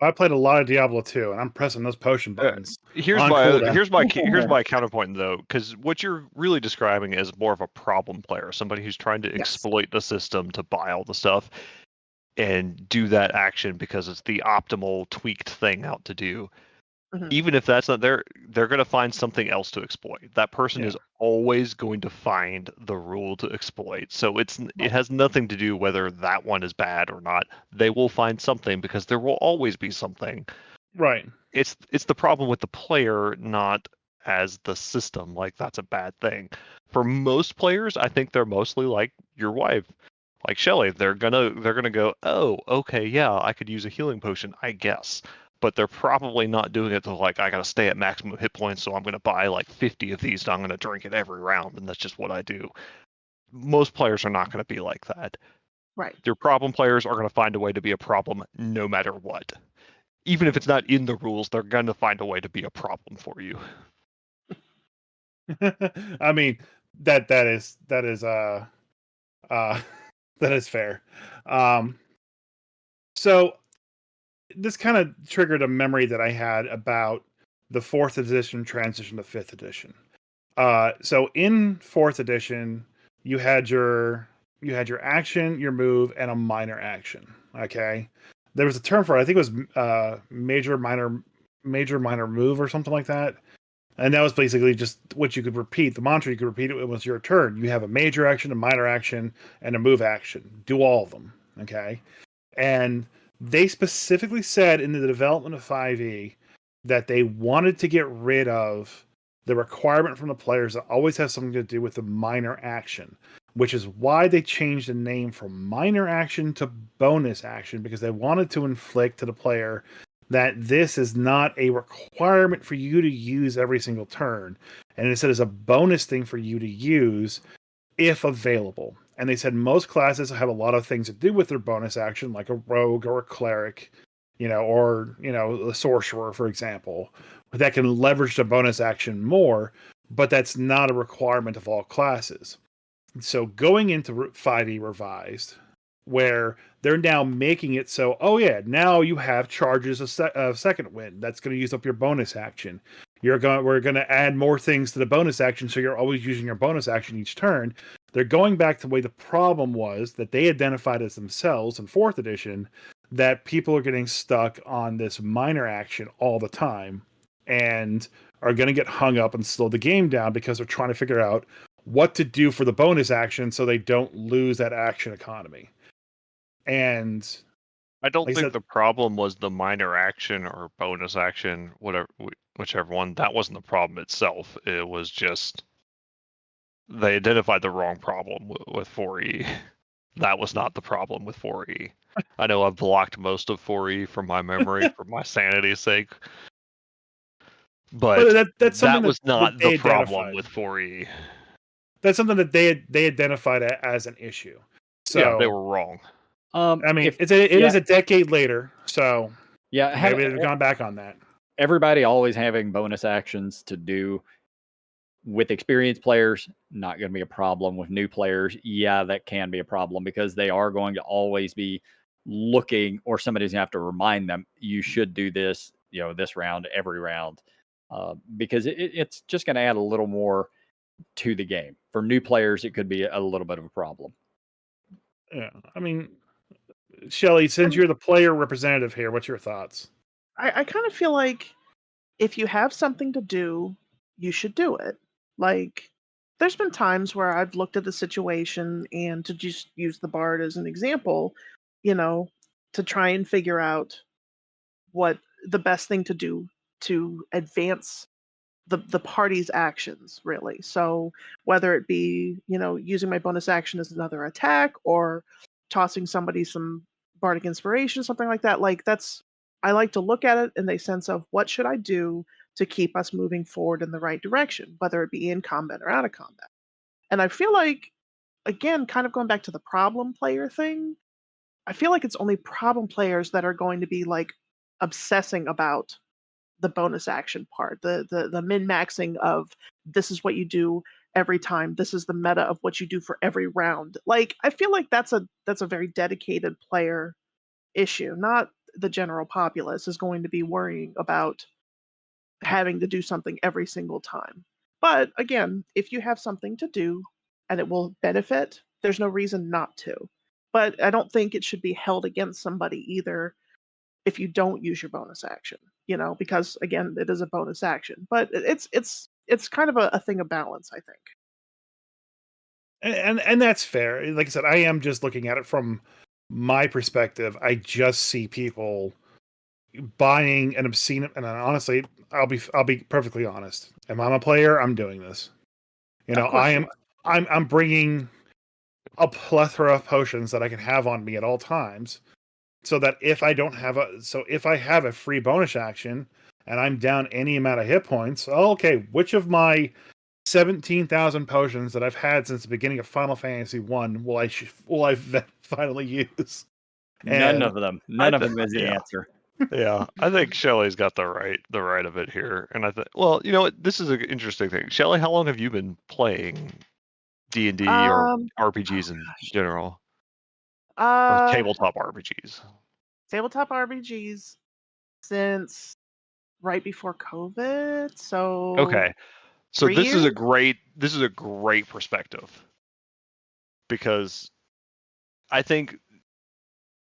I played a lot of Diablo 2, and I'm pressing those potion buttons Here's on my cooldown. here's my counterpoint though, because what you're really describing is more of a problem player, somebody who's trying to Yes. exploit the system to buy all the stuff and do that action because it's the optimal tweaked thing out to do. Mhm. Even if that's not there, they're going to find something else to exploit. That person Yeah. is always going to find the rule to exploit. So it has nothing to do whether that one is bad or not. They will find something because there will always be something. Right. It's the problem with the player, not as the system. Like that's a bad thing. For most players, I think they're mostly like your wife, like Shelley. They're gonna go, oh, okay, yeah, I could use a healing potion, I guess. But they're probably not doing it to like I gotta stay at maximum hit points, so I'm gonna buy like 50 of these and I'm gonna drink it every round, and that's just what I do. Most players are not gonna be like that. Right. Your problem players are gonna find a way to be a problem no matter what. Even if it's not in the rules, they're gonna find a way to be a problem for you. I mean, that is that is fair. So this kind of triggered a memory that I had about the 4th edition transition to 5th edition. So in 4th edition, you had your action, your move, and a minor action. Okay, there was a term for it. I think it was major minor move or something like that. And that was basically just what you could repeat. The mantra you could repeat it was your turn. You have a major action, a minor action, and a move action. Do all of them. Okay. And they specifically said in the development of 5e that they wanted to get rid of the requirement from the players that always has something to do with the minor action, which is why they changed the name from minor action to bonus action, because they wanted to inflict to the player that this is not a requirement for you to use every single turn. And instead is a bonus thing for you to use if available. And they said most classes have a lot of things to do with their bonus action, like a rogue or a cleric, or a sorcerer, for example, that can leverage the bonus action more, but that's not a requirement of all classes. So going into 5e revised, where they're now making it so, oh yeah, now you have charges of second wind. That's going to use up your bonus action. We're going to add more things to the bonus action, so you're always using your bonus action each turn. They're going back to the way the problem was that they identified as themselves in 4th edition, that people are getting stuck on this minor action all the time and are going to get hung up and slow the game down because they're trying to figure out what to do for the bonus action so they don't lose that action economy. And I don't like I think said, the problem was the minor action or bonus action, whatever, whichever one. That wasn't the problem itself. It was just they identified the wrong problem with 4E. That was not the problem with 4E. I know I've blocked most of 4E from my memory for my sanity's sake, but that's something that was that not they the problem identified. with 4E. That's something that they identified as an issue. So Yeah, they were wrong. I mean, If it yeah. is a decade later, so yeah, maybe they've gone back on that. everybody always having bonus actions to do with experienced players, not going to be a problem. With new players, yeah, that can be a problem because they are going to always be looking, or somebody's going to have to remind them, you should do this, this round, every round, because it's just going to add a little more to the game. For new players, it could be a little bit of a problem. Yeah, I mean, Shelley, since you're the player representative here, what's your thoughts? I kind of feel like if you have something to do, you should do it. Like, there's been times where I've looked at the situation and to just use the bard as an example, you know, to try and figure out what the best thing to do to advance the party's actions, really. So whether it be, using my bonus action as another attack or tossing somebody some bardic inspiration, something like that, like that's I like to look at it in the sense of what should I do to keep us moving forward in the right direction, whether it be in combat or out of combat. And I feel like, again, kind of going back to the problem player thing, I feel like it's only problem players that are going to be like obsessing about the bonus action part, the min maxing of this is what you do every time. This is the meta of what you do for every round. Like, I feel like that's a very dedicated player issue. Not the general populace is going to be worrying about having to do something every single time. But again, if you have something to do and it will benefit, there's no reason not to. But I don't think it should be held against somebody either if you don't use your bonus action, because again, it is a bonus action. But it's kind of a thing of balance, I think. And that's fair. Like I said, I am just looking at it from my perspective. I just see people buying an obscene, and honestly, I'll be perfectly honest. If I'm a player, I'm doing this. Of course you I'm bringing a plethora of potions that I can have on me at all times, so that if I have a free bonus action and I'm down any amount of hit points, okay, which of my 17,000 potions that I've had since the beginning of Final Fantasy 1 will I finally use? None And of them. None of them is the yeah. answer. Yeah, I think Shelley's got the right of it here, and I think, well, you know what, this is an interesting thing. Shelley, how long have you been playing D&D or RPGs in gosh. general, or Uh tabletop RPGs? Tabletop RPGs since right before COVID. So Okay, so 3 years. this is a great perspective, because I think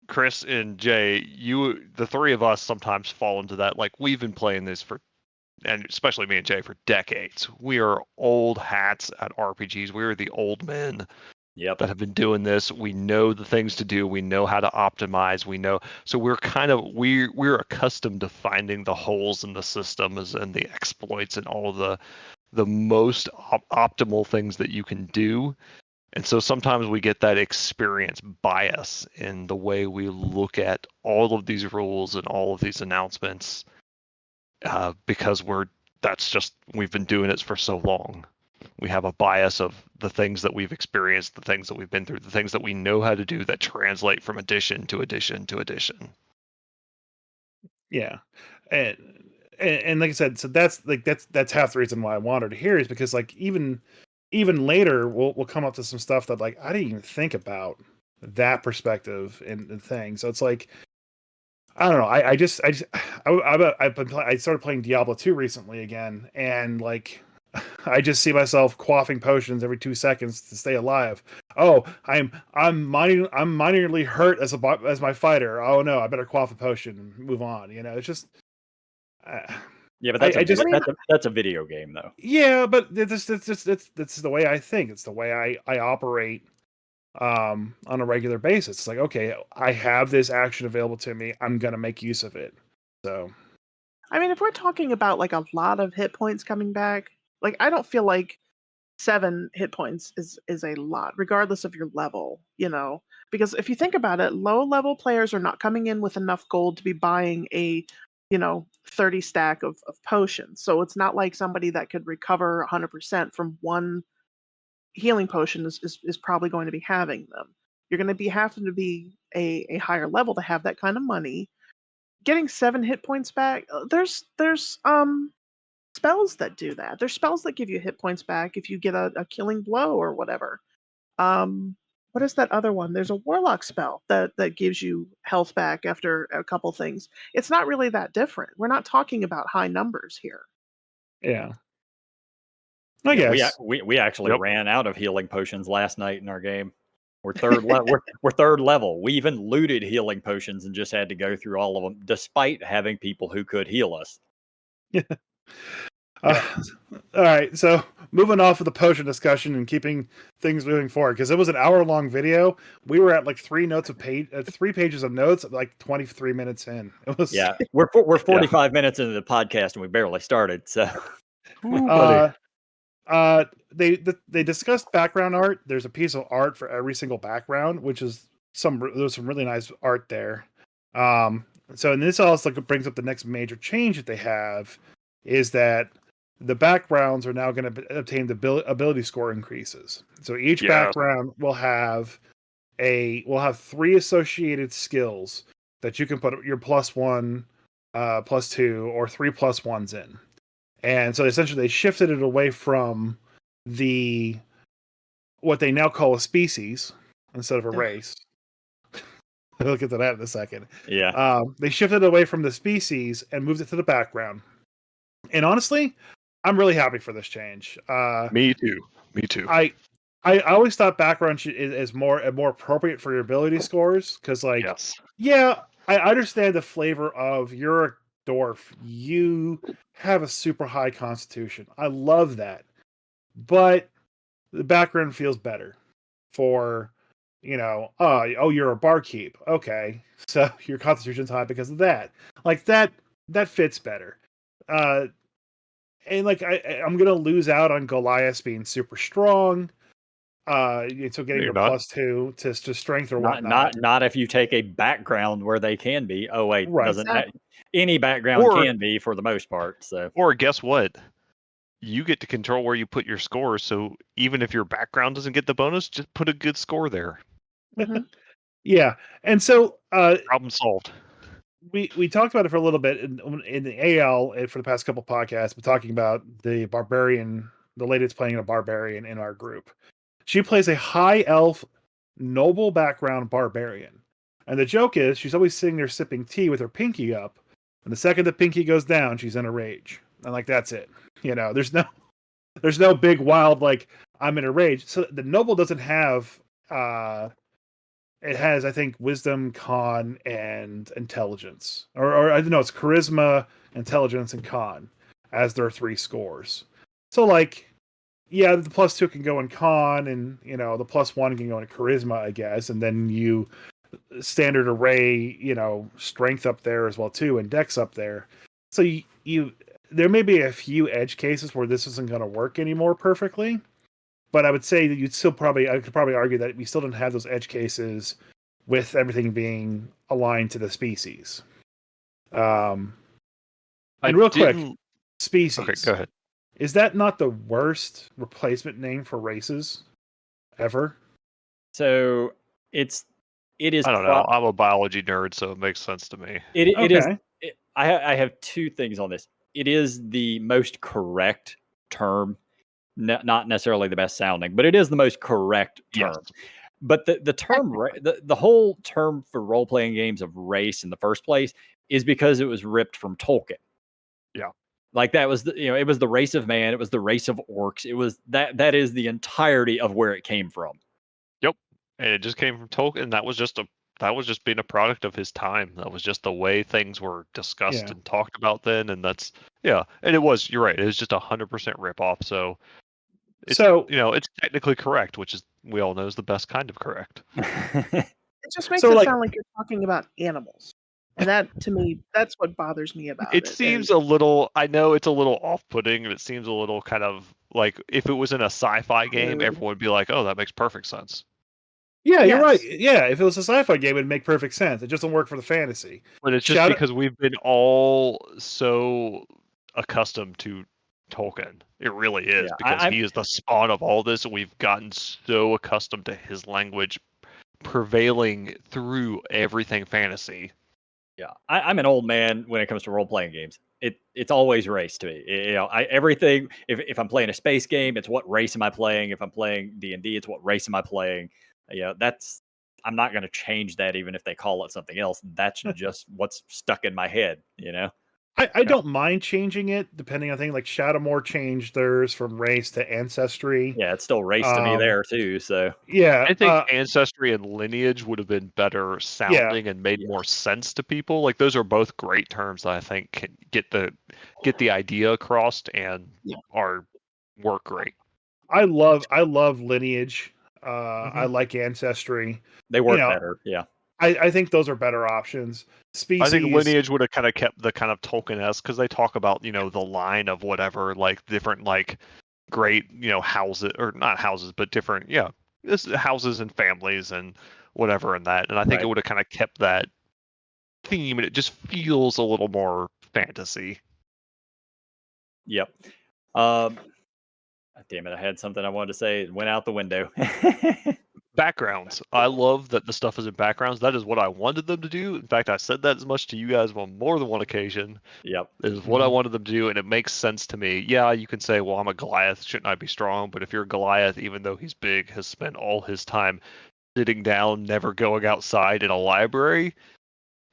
Chris and Jay, the three of us sometimes fall into that. Like, we've been playing this and especially me and Jay, for decades. We are old hats at RPGs. We are the old men Yep. that have been doing this. We know the things to do. We know how to optimize. We know, so we're accustomed to finding the holes in the systems and the exploits and all of the most optimal things that you can do. And so sometimes we get that experience bias in the way we look at all of these rules and all of these announcements, because we've been doing it for so long. We have a bias of the things that we've experienced, the things that we've been through, the things that we know how to do that translate from edition to edition to edition. yeah, and and like I said, so that's half the reason why I wanted to hear is because like even later we'll come up to some stuff that like I didn't even think about that perspective and thing. So it's like I don't know. I started playing Diablo 2 recently again, and like I just see myself quaffing potions every 2 seconds to stay alive. Oh, I'm minorly hurt as my fighter. Oh no, I better quaff a potion and move on. It's just. Yeah, but that's a video game though. Yeah, but that's the way I think. It's the way I operate on a regular basis. It's like, okay, I have this action available to me. I'm gonna make use of it. So. I mean, if we're talking about like a lot of hit points coming back, like I don't feel like 7 hit points is a lot, regardless of your level, because if you think about it, low level players are not coming in with enough gold to be buying a 30 stack of potions. So it's not like somebody that could recover 100% from one healing potion is probably going to be having them. You're going to be having to be a higher level to have that kind of money. Getting 7 hit points back, there's spells that do that. There's spells that give you hit points back if you get a killing blow or whatever. What is that other one? There's a warlock spell that gives you health back after a couple things. It's not really that different. We're not talking about high numbers here. Yeah. I Yeah, guess. we actually ran out of healing potions last night in our game. We're third level. We're third level. We even looted healing potions and just had to go through all of them, despite having people who could heal us. Yeah. All right, so moving off of the potion discussion and keeping things moving forward, because it was an hour-long video. We were at like 3 pages of notes, like 23 minutes in. It was we're 45 minutes into the podcast and we barely started. So, they discussed background art. There's a piece of art for every single background, which is there's some really nice art there. So and this also brings up the next major change that they have is that the backgrounds are now going to obtain the ability score increases. So each background will have 3 associated skills that you can put your +1, +2, or 3 +1s in. And so essentially they shifted it away from what they now call a species instead of a race. We'll get to that in a second. Yeah. They shifted away from the species and moved it to the background. And honestly, I'm really happy for this change. Me too. I always thought background is more appropriate for your ability scores because, like, I understand the flavor of you're a dwarf. You have a super high constitution. I love that, but the background feels better for you're a barkeep. Okay, so your constitution's high because of that. Like that fits better. And like I'm gonna lose out on Goliath being super strong. So getting the +2 to strength or whatnot. Not if you take a background where they can be. Oh wait, right. Any background can be for the most part. So or guess what? You get to control where you put your scores. So even if your background doesn't get the bonus, just put a good score there. Mm-hmm. Yeah, and so problem solved. We talked about it for a little bit in the AL for the past couple podcasts. We're talking about the barbarian, the lady that's playing a barbarian in our group. She plays a high elf, noble background barbarian, and the joke is she's always sitting there sipping tea with her pinky up, and the second the pinky goes down, she's in a rage, and like that's it. There's no big wild like I'm in a rage. So the noble doesn't have. It has, I think, wisdom, con, and intelligence. Or I don't know, it's charisma, intelligence, and con as their 3 scores. So, like, yeah, the +2 can go in con, and, the +1 can go in charisma, I guess. And then you standard array, strength up there as well, too, and dex up there. So there may be a few edge cases where this isn't going to work anymore perfectly. But I would say that I could probably argue that we still don't have those edge cases with everything being aligned to the species. And real quick, species. Okay, go ahead. Is that not the worst replacement name for races ever? So it is. I don't know. I'm a biology nerd, so it makes sense to me. It is. I have 2 things on this. It is the most correct term. Not necessarily the best sounding, but it is the most correct term. Yes. But the term, the whole term for role playing games of race in the first place is because it was ripped from Tolkien. Yeah. Like that was it was the race of man, it was the race of orcs. It was that is the entirety of where it came from. Yep. And it just came from Tolkien. That was just being a product of his time. That was just the way things were discussed Yeah. and talked about then, and that's yeah. And it was, you're right, it was just 100% rip off. So it's So it's technically correct, which is we all know is the best kind of correct. It just makes So, it like- sound like you're talking about animals. And that, to me, that's what bothers me about it. It seems a little, I know it's a little off-putting, and it seems a little kind of like if it was in a sci-fi game, Crude. everyone would be like, "Oh, that makes perfect sense." yeah, you're right. Yes. Yeah, if it was a sci-fi game, it'd make perfect sense. It just don't work for the fantasy. But it's just Shout- because we've been all so accustomed to Tolkien. It really is, Yeah, because he is the spawn of all this, and we've gotten so accustomed to his language prevailing through everything fantasy. Yeah, I'm an old man when it comes to role playing games. It's always race to me. Everything. If I'm playing a space game, it's what race am I playing? If I'm playing D&D, it's what race am I playing? That's I'm not going to change that even if they call it something else. That's just what's stuck in my head. I don't mind changing it depending on things like Shadowmoor changed theirs from race to ancestry. Yeah, it's still race to me there too. So Yeah, I think ancestry and lineage would have been better sounding and made more sense to people. Like those are both great terms that I think can get the idea across and work great. I love lineage. I like ancestry. they work better. Yeah. I think those are better options. Species. I think lineage would have kind of kept the kind of Tolkien-esque, because they talk about the line of whatever, like different like great houses, or not houses but different houses and families and whatever and that, and I think it would have kind of kept that theme, and it just feels a little more fantasy. Yep. Damn it, I had something I wanted to say. It went out the window. Backgrounds. I love that the stuff is in backgrounds. That is what I wanted them to do. In fact, I said that as much to you guys on more than one occasion. Yep. It is what I wanted them to do, and it makes sense to me. Yeah, you can say, well, I'm a Goliath, shouldn't I be strong? But if you're a Goliath, even though he's big, has spent all his time sitting down, never going outside in a library,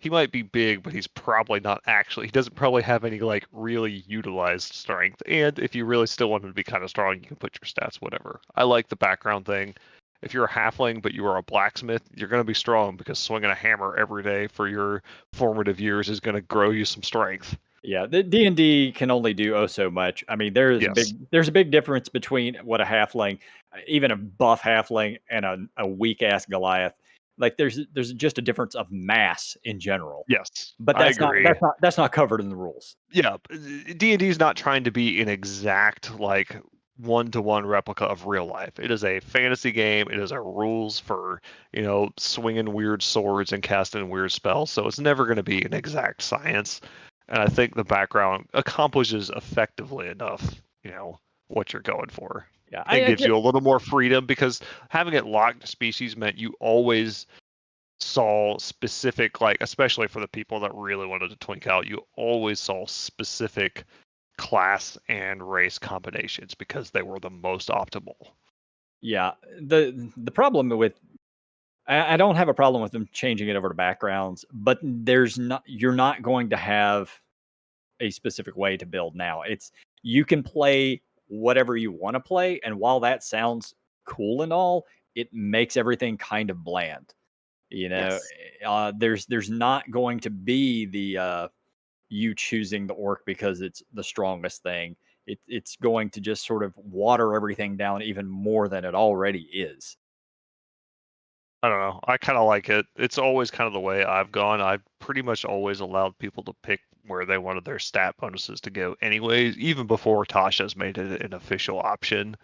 he might be big, but he's probably not actually. He doesn't probably have any like really utilized strength. And if you really still want him to be kind of strong, you can put your stats, whatever. I like the background thing. If you're a halfling, but you are a blacksmith, you're going to be strong, because swinging a hammer every day for your formative years is going to grow you some strength. Yeah, the D&D can only do so much. I mean, there's a big difference between what a halfling, even a buff halfling, and a weak ass Goliath. Like there's just a difference of mass in general. Yes, but I agree. That's not covered in the rules. Yeah, D&D is not trying to be an exact like one-to-one replica of real life. It is a fantasy game. It is a rules for swinging weird swords and casting weird spells. So it's never going to be an exact science. And I think the background accomplishes effectively enough, what you're going for. Yeah, It gives you a little more freedom, because having it locked to species meant you always saw specific, like, especially for the people that really wanted to twink out, you always saw specific class and race combinations because they were the most optimal. Yeah, the problem with I don't have a problem with them changing it over to backgrounds, but you're not going to have a specific way to build now. You can play whatever you want to play, and while that sounds cool and all, it makes everything kind of bland. Yes. There's not going to be the you choosing the orc because it's the strongest thing. It's going to just sort of water everything down even more than it already is. I don't know. I kind of like it. It's always kind of the way I've gone. I've pretty much always allowed people to pick where they wanted their stat bonuses to go anyways, even before Tasha's made it an official option,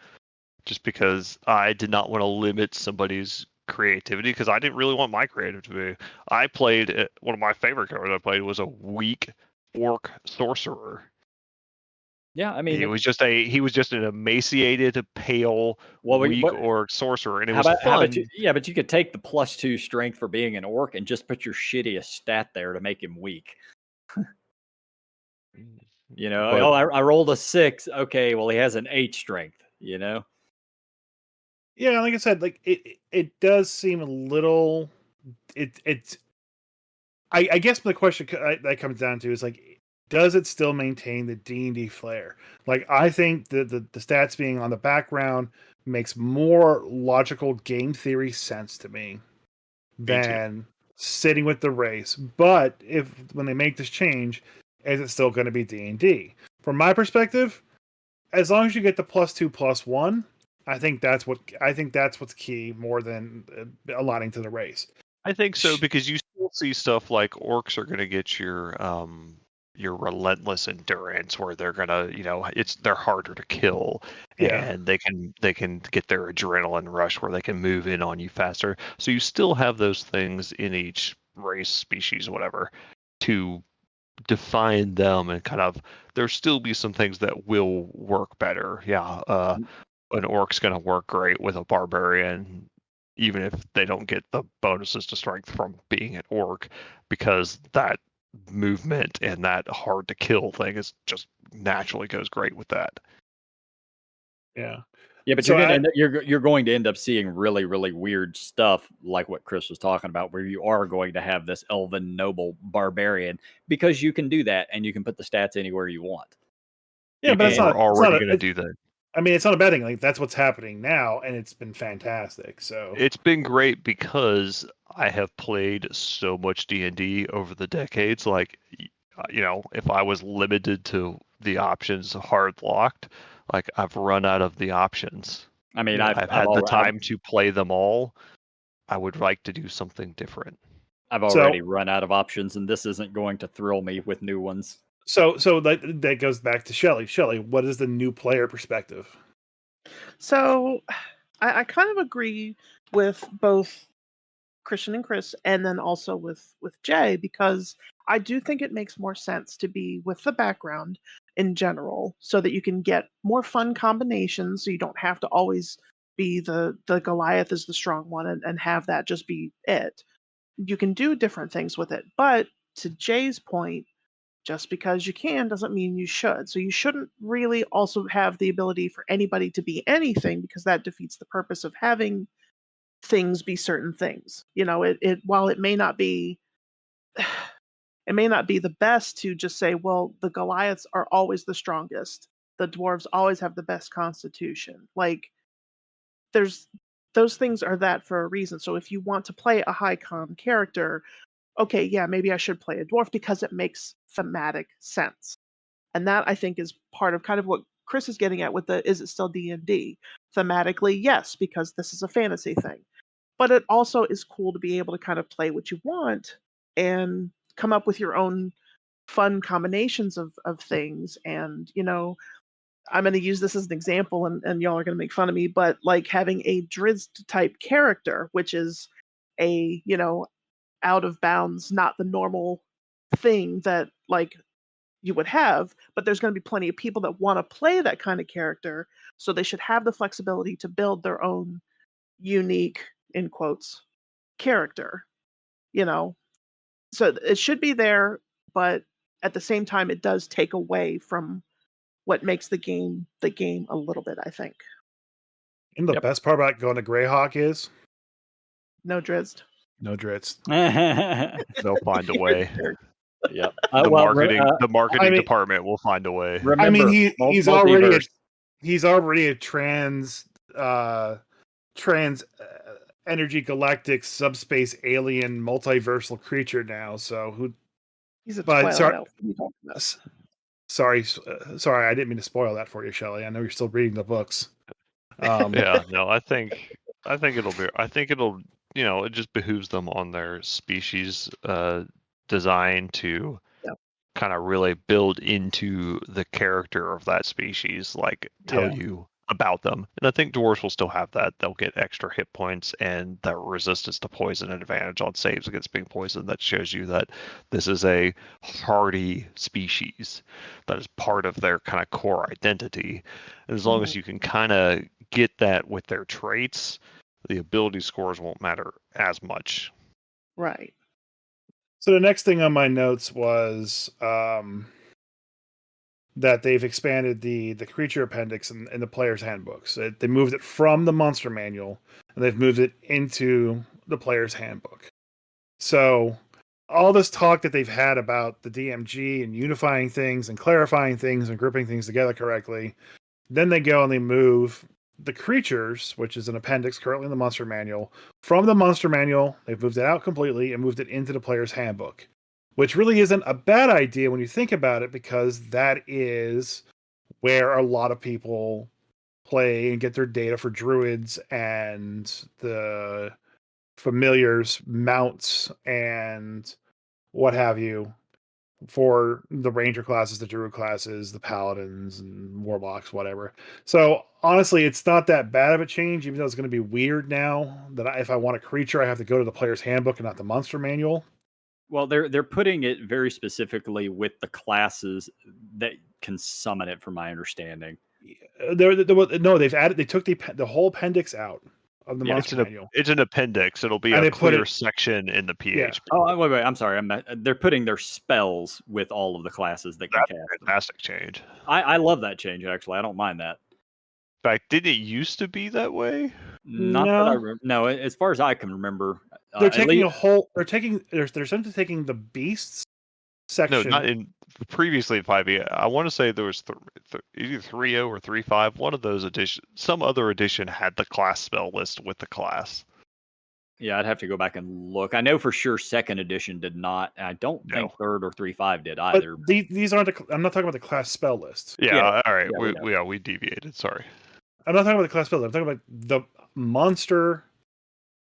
just because I did not want to limit somebody's creativity, because I didn't really want my creative to be. I played, one of my favorite characters I played was a weak orc sorcerer. Yeah, I mean, he was just an emaciated, pale, weak orc sorcerer, and it was fun. But you could take the +2 strength for being an orc and just put your shittiest stat there to make him weak. I rolled a 6. Okay, well, he has an 8 strength. Yeah, like I said, like it does seem a little. I guess the question that comes down to is like, does it still maintain the D&D flair? Like, I think that the stats being on the background makes more logical game theory sense to me Me too. than sitting with the race. But if when they make this change, is it still going to be D&D? From my perspective, as long as you get the +2/+1, I think that's what's key more than aligning to the race. I think so, because you still see stuff like orcs are going to get your relentless endurance, where they're gonna, they're harder to kill, Yeah. and they can get their adrenaline rush where they can move in on you faster. So you still have those things in each race, species, whatever, to define them, and kind of there still be some things that will work better. Yeah, an orc's going to work great with a barbarian, even if they don't get the bonuses to strength from being an orc, because that movement and that hard to kill thing is just naturally goes great with that. Yeah. Yeah, but So you're going to end up seeing really, really weird stuff like what Chris was talking about, where you are going to have this elven noble barbarian, because you can do that and you can put the stats anywhere you want. Yeah, but People it's are already going to not do that. I mean, it's not a bad thing. Like, that's what's happening now, and it's been fantastic. So It's been great because I have played so much D&D over the decades. Like, if I was limited to the options hard locked, like, I've run out of the options. I mean, Yeah. I've had the time to play them all. I would like to do something different. I've already run out of options, and this isn't going to thrill me with new ones. So that goes back to Shelley. Shelley, what is the new player perspective? So I kind of agree with both Kristian and Chris, and then also with Jay, because I do think it makes more sense to be with the background in general, so that you can get more fun combinations. So you don't have to always be the Goliath is the strong one, and have that just be it. You can do different things with it. But to Jay's point, just because you can doesn't mean you should. So you shouldn't really also have the ability for anybody to be anything, because that defeats the purpose of having things be certain things. It while it may not be it may not be the best to just say, well, the Goliaths are always the strongest. The dwarves always have the best constitution. Like, there's those things are that for a reason. So if you want to play a high con character, okay, yeah, maybe I should play a dwarf because it makes thematic sense. And that, I think, is part of kind of what Chris is getting at with the is it still D&D? Thematically, yes, because this is a fantasy thing. But it also is cool to be able to kind of play what you want and come up with your own fun combinations of things. And, I'm going to use this as an example, and y'all are going to make fun of me, but like having a Drizzt type character, which is a, out of bounds, not the normal thing that like you would have, but there's going to be plenty of people that want to play that kind of character, so they should have the flexibility to build their own unique, in quotes, character, you know. So it should be there, but at the same time it does take away from what makes the game a little bit, I think. And the best part about going to Greyhawk is No Drizzt. no Dritz. They'll find a way. Yep. The marketing department will find a way. Remember, I mean, he's already a trans energy galactic subspace alien multiversal creature now. So who? He's a Twilight elf. What are you talking about? Sorry, I didn't mean to spoil that for you, Shelley. I know you're still reading the books. Yeah, no, I think it'll it just behooves them on their species design to kind of really build into the character of that species, like tell you about them. And I think dwarves will still have that. They'll get extra hit points and that resistance to poison and advantage on saves against being poisoned. That shows you that this is a hardy species that is part of their kind of core identity. And as long as you can kind of get that with their traits, the ability scores won't matter as much. Right. So the next thing on my notes was that they've expanded the creature appendix in the player's handbooks. They moved it from the monster manual, and they've moved it into the player's handbook. So all this talk that they've had about the DMG and unifying things and clarifying things and grouping things together correctly, then they go and they move the creatures, which is an appendix currently in the monster manual, from the monster manual. They've moved it out completely and moved it into the player's handbook, which really isn't a bad idea when you think about it, because that is where a lot of people play and get their data for druids and the familiars, mounts, and what have you, for the ranger classes, the druid classes, the paladins, and warlocks, whatever. So honestly, it's not that bad of a change, even though it's going to be weird now that if I want a creature, I have to go to the player's handbook and not the monster manual. Well, they're putting it very specifically with the classes that can summon it, from my understanding. No, they took the whole appendix out of the Yeah, monster manual. It's an appendix. It'll be And a they put clear it- section in the PHP. Oh, wait. I'm sorry. They're putting their spells with all of the classes that can That's a cast them. fantastic change. I love that change, actually. I don't mind that. In fact, didn't it used to be that way? Not No. that I remember. No, as far as I can remember, They're at taking least- they're simply taking the beasts section. No, not in previously in 5e. I want to say there was either 3.0 or 3.5. One of those editions, some other edition had the class spell list with the class. Yeah, I'd have to go back and look. I know for sure second edition did not. And I don't think third or 3.5 did But either. these aren't. I'm not talking about the class spell list. Yeah, all right. yeah, We deviated. Sorry. I'm not talking about the class spell list. I'm talking about the monster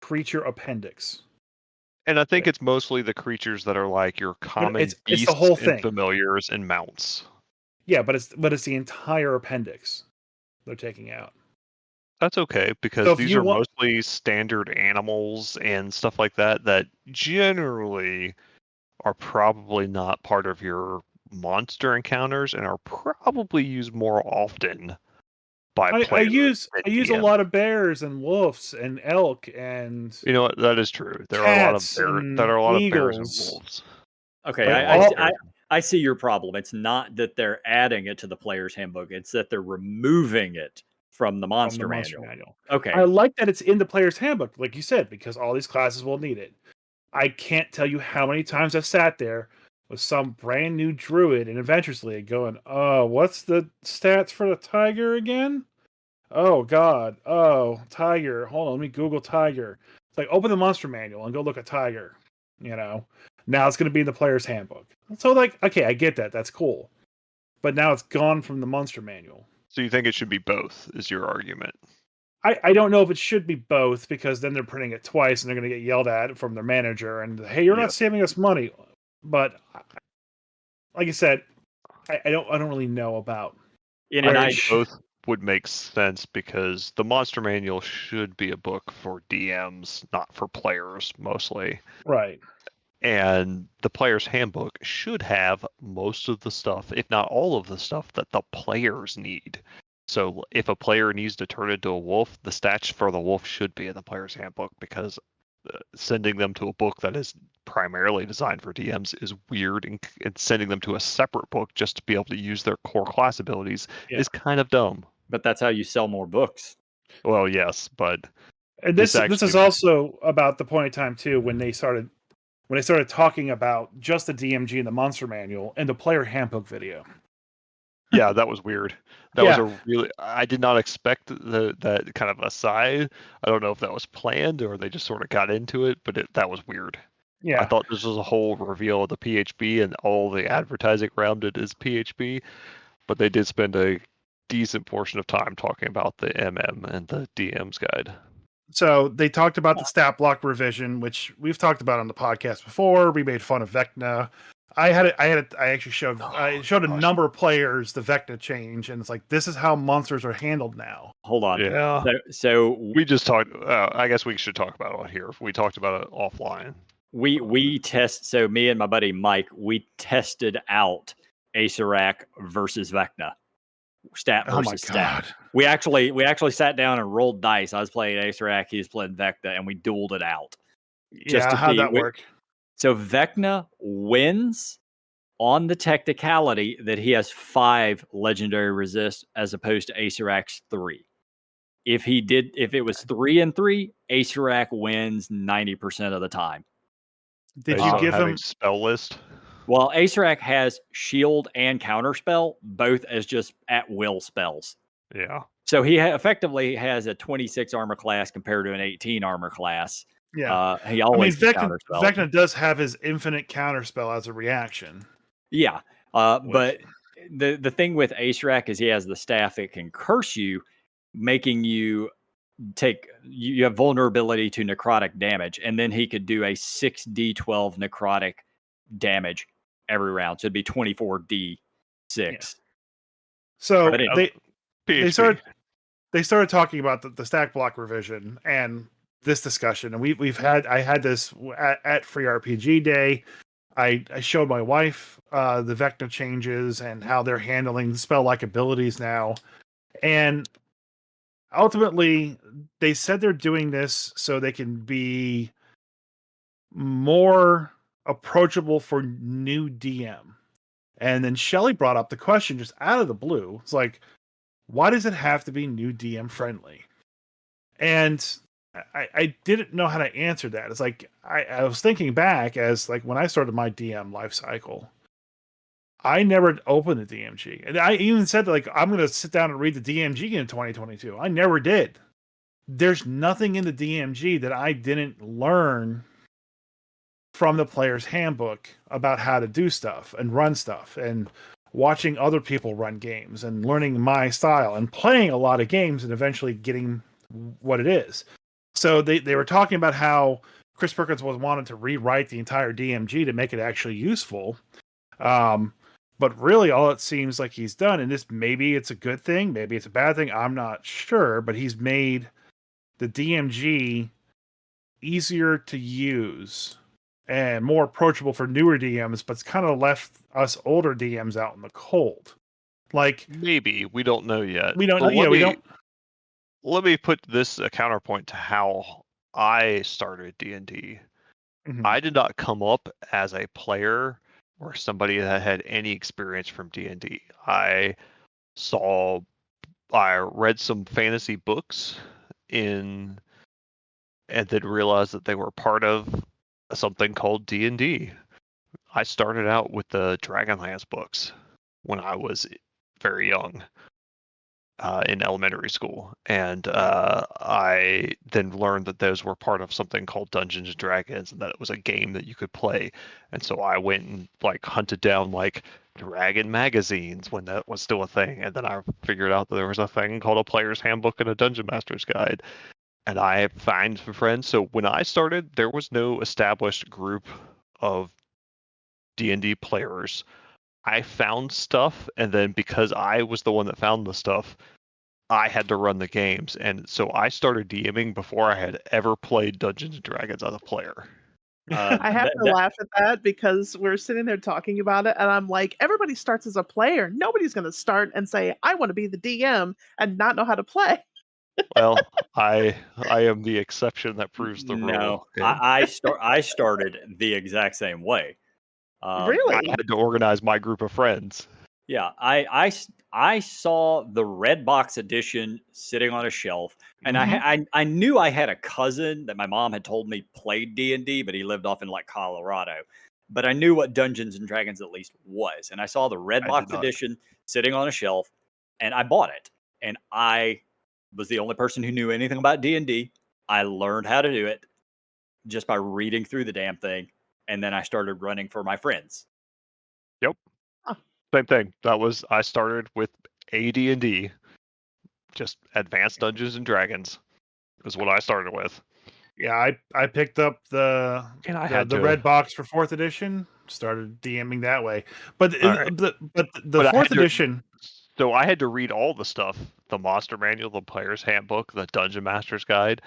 creature appendix. And I think it's mostly the creatures that are like your common it's the beasts whole and thing. familiars and mounts. Yeah, but it's the entire appendix they're taking out. That's okay, because So if these you are want- mostly standard animals and stuff like that that generally are probably not part of your monster encounters and are probably used more often by I players. use than a DMs. lot of bears and wolves and elk and You know what? That is true. There are a lot of cats bears. and There are a lot of bears and eagles. wolves. Okay, Like, I see your problem. It's not that they're adding it to the player's handbook. It's that they're removing it from the monster manual. Okay. I like that it's in the player's handbook, like you said, because all these classes will need it. I can't tell you how many times I've sat there with some brand new druid in Adventures League going, "Oh, what's the stats for the tiger again? Oh God, oh tiger. Hold on, let me Google tiger." It's like open the monster manual and go look at tiger. Now it's going to be in the player's handbook. So like, okay, I get that. That's cool, but now it's gone from the monster manual. So you think it should be both? Is your argument? I don't know if it should be both, because then they're printing it twice and they're going to get yelled at from their manager and, hey, you're not Yes. saving us money. But like I said, I don't really know about. I think both would make sense, because the monster manual should be a book for DMs, not for players mostly. Right. And the player's handbook should have most of the stuff, if not all of the stuff, that the players need. So if a player needs to turn into a wolf, the stats for the wolf should be in the player's handbook, because sending them to a book that is primarily designed for DMs is weird, and sending them to a separate book just to be able to use their core class abilities is kind of dumb. But that's how you sell more books. Well, yes, but And this is also about the point in time too when they started talking about just the DMG and the monster manual and the player handbook video. Yeah, that was weird. That was a really, I did not expect that kind of aside. I don't know if that was planned or they just sort of got into it, but that was weird. Yeah. I thought this was a whole reveal of the PHP and all the advertising around it is PHP, but they did spend a decent portion of time talking about the MM and the DM's guide. So they talked about the stat block revision, which we've talked about on the podcast before. We made fun of Vecna. I actually showed a number of players the Vecna change, and it's like, this is how monsters are handled now. Hold on. Yeah. So we just talked. I guess we should talk about it here. We talked about it offline. So me and my buddy Mike, we tested out Acerak versus Vecna. Stat versus stat. We actually sat down and rolled dice. I was playing Acerak, he was playing Vecna, and we dueled it out. How'd that work? So Vecna wins on the technicality that he has 5 legendary resist as opposed to Acerak's 3. If it was 3 and 3, Acerak wins 90% of the time. Did Based you on give having him? spell list? Well, Acerak has shield and counterspell, both as just at will spells. Yeah. So he effectively has a 26 armor class compared to an 18 armor class. Yeah. He I mean, always can Vecna counterspell. does have his infinite counterspell as a reaction. Yeah, Which, but the thing with Acerak is he has the staff that can curse you, making you you have vulnerability to necrotic damage, and then he could do a 6d12 necrotic damage every round. So it'd be 24d6. Yeah. So But Okay. they PHP. started talking about the stack block revision and this discussion, and I had this at Free RPG Day. I showed my wife the Vecna changes and how they're handling spell-like abilities now, and ultimately they said they're doing this so they can be more approachable for new DM. And then Shelley brought up the question just out of the blue. It's like, why does it have to be new DM friendly? And I didn't know how to answer that. It's like I was thinking back as like when I started my DM life cycle, I never opened the DMG. And I even said that, like, I'm gonna sit down and read the DMG in 2022. I never did. There's nothing in the DMG that I didn't learn from the player's handbook about how to do stuff and run stuff, and watching other people run games and learning my style and playing a lot of games and eventually getting what it is. So they were talking about how Chris Perkins was wanting to rewrite the entire DMG to make it actually useful. But really all it seems like he's done, and this, maybe it's a good thing, maybe it's a bad thing, I'm not sure, but he's made the DMG easier to use and more approachable for newer DMs, but it's kind of left us older DMs out in the cold. Like, Maybe. We don't know yet. we don't know. But Yeah, we don't. let me put this a counterpoint to how I started D&D. Mhm. I did not come up as a player or somebody that had any experience from D&D. I read some fantasy books and then realized that they were part of something called D&D. I started out with the Dragonlance books when I was very young. In elementary school, and I then learned that those were part of something called Dungeons and Dragons, and that it was a game that you could play. And so I went and like hunted down like Dragon magazines when that was still a thing, and then I figured out that there was a thing called a Player's Handbook and a Dungeon Master's Guide, and I found some friends. So when I started, there was no established group of D&D players. I found stuff, and then because I was the one that found the stuff, I had to run the games, and so I started DMing before I had ever played Dungeons and Dragons as a player. I have to laugh at that because we're sitting there talking about it, and I'm like, everybody starts as a player. Nobody's going to start and say, I want to be the DM and not know how to play. Well, I am the exception that proves the rule. No, and I started the exact same way. I Really? had to organize my group of friends. Yeah, I saw the red box edition sitting on a shelf, and I knew I had a cousin that my mom had told me played D&D, but he lived off in like Colorado. But I knew what Dungeons and Dragons at least was, and I saw the red I box did not. edition sitting on a shelf, and I bought it. And I was the only person who knew anything about D&D. I learned how to do it just by reading through the damn thing, and then I started running for my friends. Yep. Huh. Same thing. I started with AD&D, just Advanced Dungeons and Dragons, is what I started with. Yeah, I picked up the And I had the to. red box for 4th edition, started DMing that way. But All right. the But I 4th had to. edition, So I had to read all the stuff: the Monster Manual, the Player's Handbook, the Dungeon Master's Guide,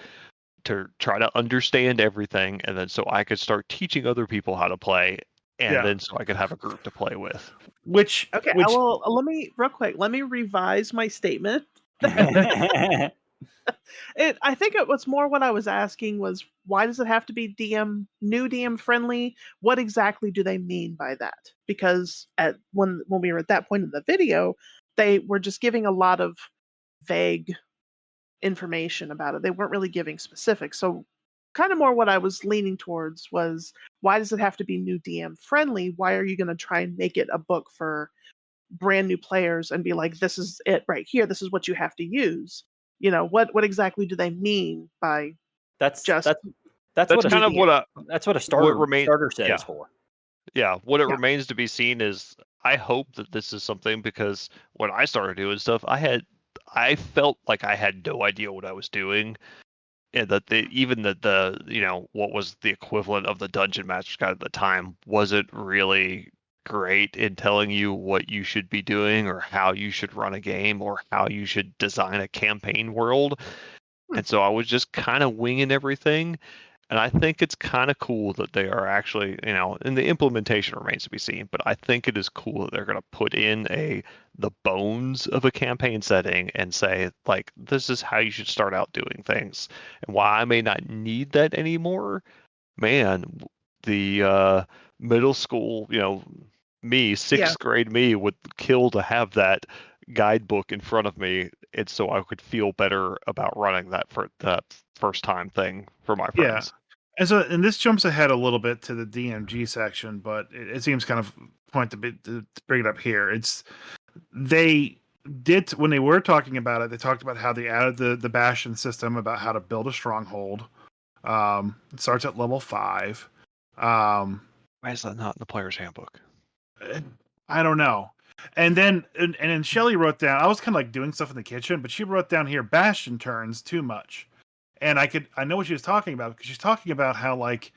to try to understand everything, and then so I could start teaching other people how to play, and yeah, then so I could have a group to play with. which Okay, let me, real quick, let me revise my statement. I think it was more what I was asking was, why does it have to be new DM friendly? What exactly do they mean by that? Because when we were at that point in the video, they were just giving a lot of vague information about it. They weren't really giving specifics. So kind of more what I was leaning towards was, why does it have to be new DM friendly? Why are you going to try and make it a book for brand new players and be like, this is it right here, this is what you have to use? What exactly do they mean by That's just that's That's what kind of that's what a what remains. starter set Yeah, is for. yeah. What it Yeah. remains to be seen is, I hope that this is something, because when I started doing stuff, I felt like I had no idea what I was doing, and that the what was the equivalent of the Dungeon Master's Guide at the time wasn't really great in telling you what you should be doing or how you should run a game or how you should design a campaign world. And so I was just kind of winging everything. And I think it's kind of cool that they are actually, and the implementation remains to be seen, but I think it is cool that they're going to put in the bones of a campaign setting and say, like, this is how you should start out doing things. And while I may not need that anymore, man, the middle school, me, Yeah. sixth grade me would kill to have that guidebook in front of me, and so I could feel better about running that first time thing for my Yeah. friends. And this jumps ahead a little bit to the DMG section, but it seems kind of point to bring it up here. They did, when they were talking about it, they talked about how they added the Bastion system, about how to build a stronghold. It starts at level 5. Why is that not in the player's handbook? I don't know. And then Shelley wrote down, I was kind of like doing stuff in the kitchen, but she wrote down here, Bastion turns too much. And I know what she was talking about, because she's talking about how, like,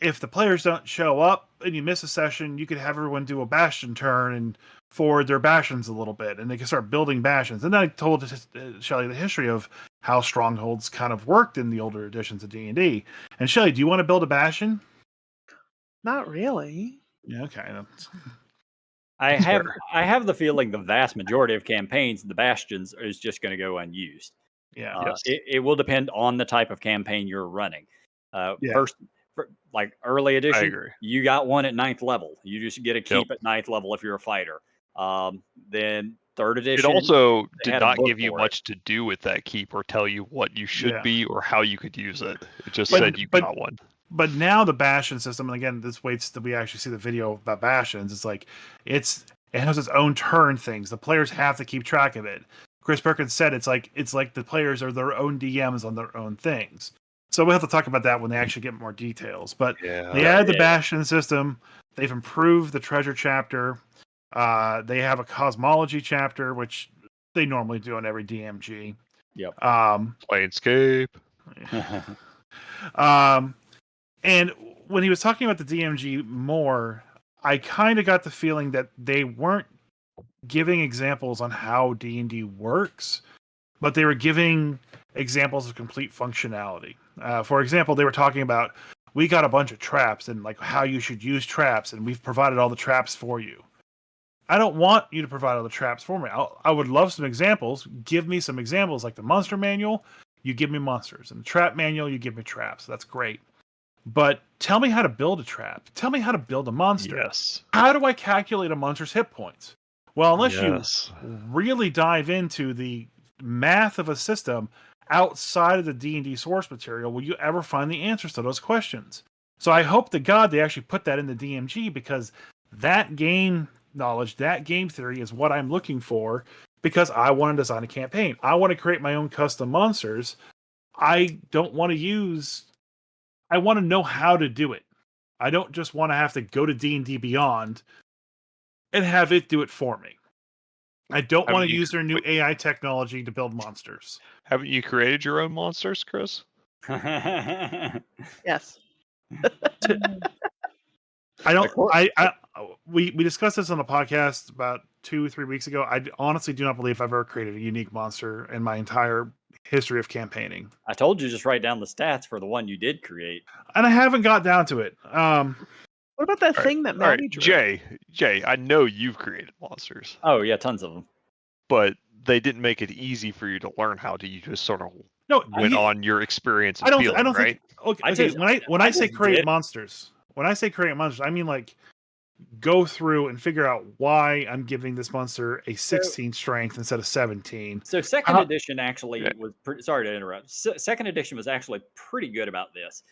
if the players don't show up and you miss a session, you could have everyone do a Bastion turn and forward their Bastions a little bit, and they can start building Bastions. And then I told Shelley the history of how strongholds kind of worked in the older editions of D&D. And Shelley, do you want to build a Bastion? Not really. Yeah, okay. I have the feeling the vast majority of campaigns, the Bastions is just going to go unused. Yeah. Yes. It will depend on the type of campaign you're running. Yeah. Like early edition, agree. you got one at 9th level. You just get a keep at 9th level if you're a fighter. Then 3rd edition. It also they did had a not book give you for much to do with that keep or tell you what you should Yeah. be or how you could use it. It just But- said you but- got one. But now the Bastion system, and again, this waits till we actually see the video about Bastions. It's like it has its own turn things. The players have to keep track of it. Chris Perkins said it's like the players are their own DMs on their own things. So we'll have to talk about that when they actually get more details. But they added the Bastion system. They've improved the treasure chapter. They have a cosmology chapter, which they normally do on every DMG. Yep. Planescape. And when he was talking about the DMG more, I kind of got the feeling that they weren't giving examples on how D&D works, but they were giving examples of complete functionality. For example, they were talking about, we got a bunch of traps and like how you should use traps, and we've provided all the traps for you. I don't want you to provide all the traps for me. I would love some examples. Give me some examples, like the monster manual, you give me monsters, and the trap manual, you give me traps. That's great. But tell me how to build a trap. Tell me how to build a monster. Yes. How do I calculate a monster's hit points? Well, unless Yes. you really dive into the math of a system outside of the D&D source material, will you ever find the answers to those questions? So I hope to God they actually put that in the DMG, because that game knowledge, that game theory is what I'm looking for, because I want to design a campaign. I want to create my own custom monsters. I don't want to use... I want to know how to do it. I don't just want to have to go to D&D Beyond and have it do it for me. I don't want to use their new AI technology to build monsters. Haven't you created your own monsters, Chris? Yes. I don't. We discussed this on a podcast about 2-3 weeks ago. I honestly do not believe I've ever created a unique monster in my entire history of campaigning. I told you just write down the stats for the one you did create. And I haven't got down to it. What about that thing that All right, Maddie drew? Jay, I know you've created monsters, Oh yeah, tons of them. but they didn't make it easy for you to learn how to. You just sort of went on your experience and feeling, I don't right? think. Okay, I when I say just create did. monsters, I mean like go through and figure out why I'm giving this monster a 16 strength instead of 17. So second Uh, edition actually was sorry to interrupt. Second edition was actually pretty good about this.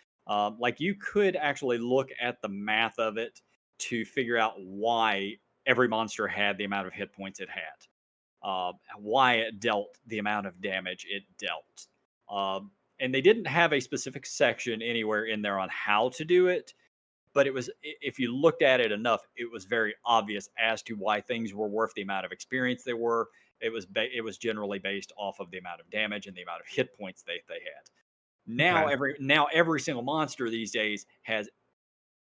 Like you could actually look at the math of it to figure out why every monster had the amount of hit points it had, why it dealt the amount of damage it dealt. And they didn't have a specific section anywhere in there on how to do it, but it was, if you looked at it enough, it was very obvious as to why things were worth the amount of experience they were. It was generally based off of the amount of damage and the amount of hit points they had. Now every single monster these days has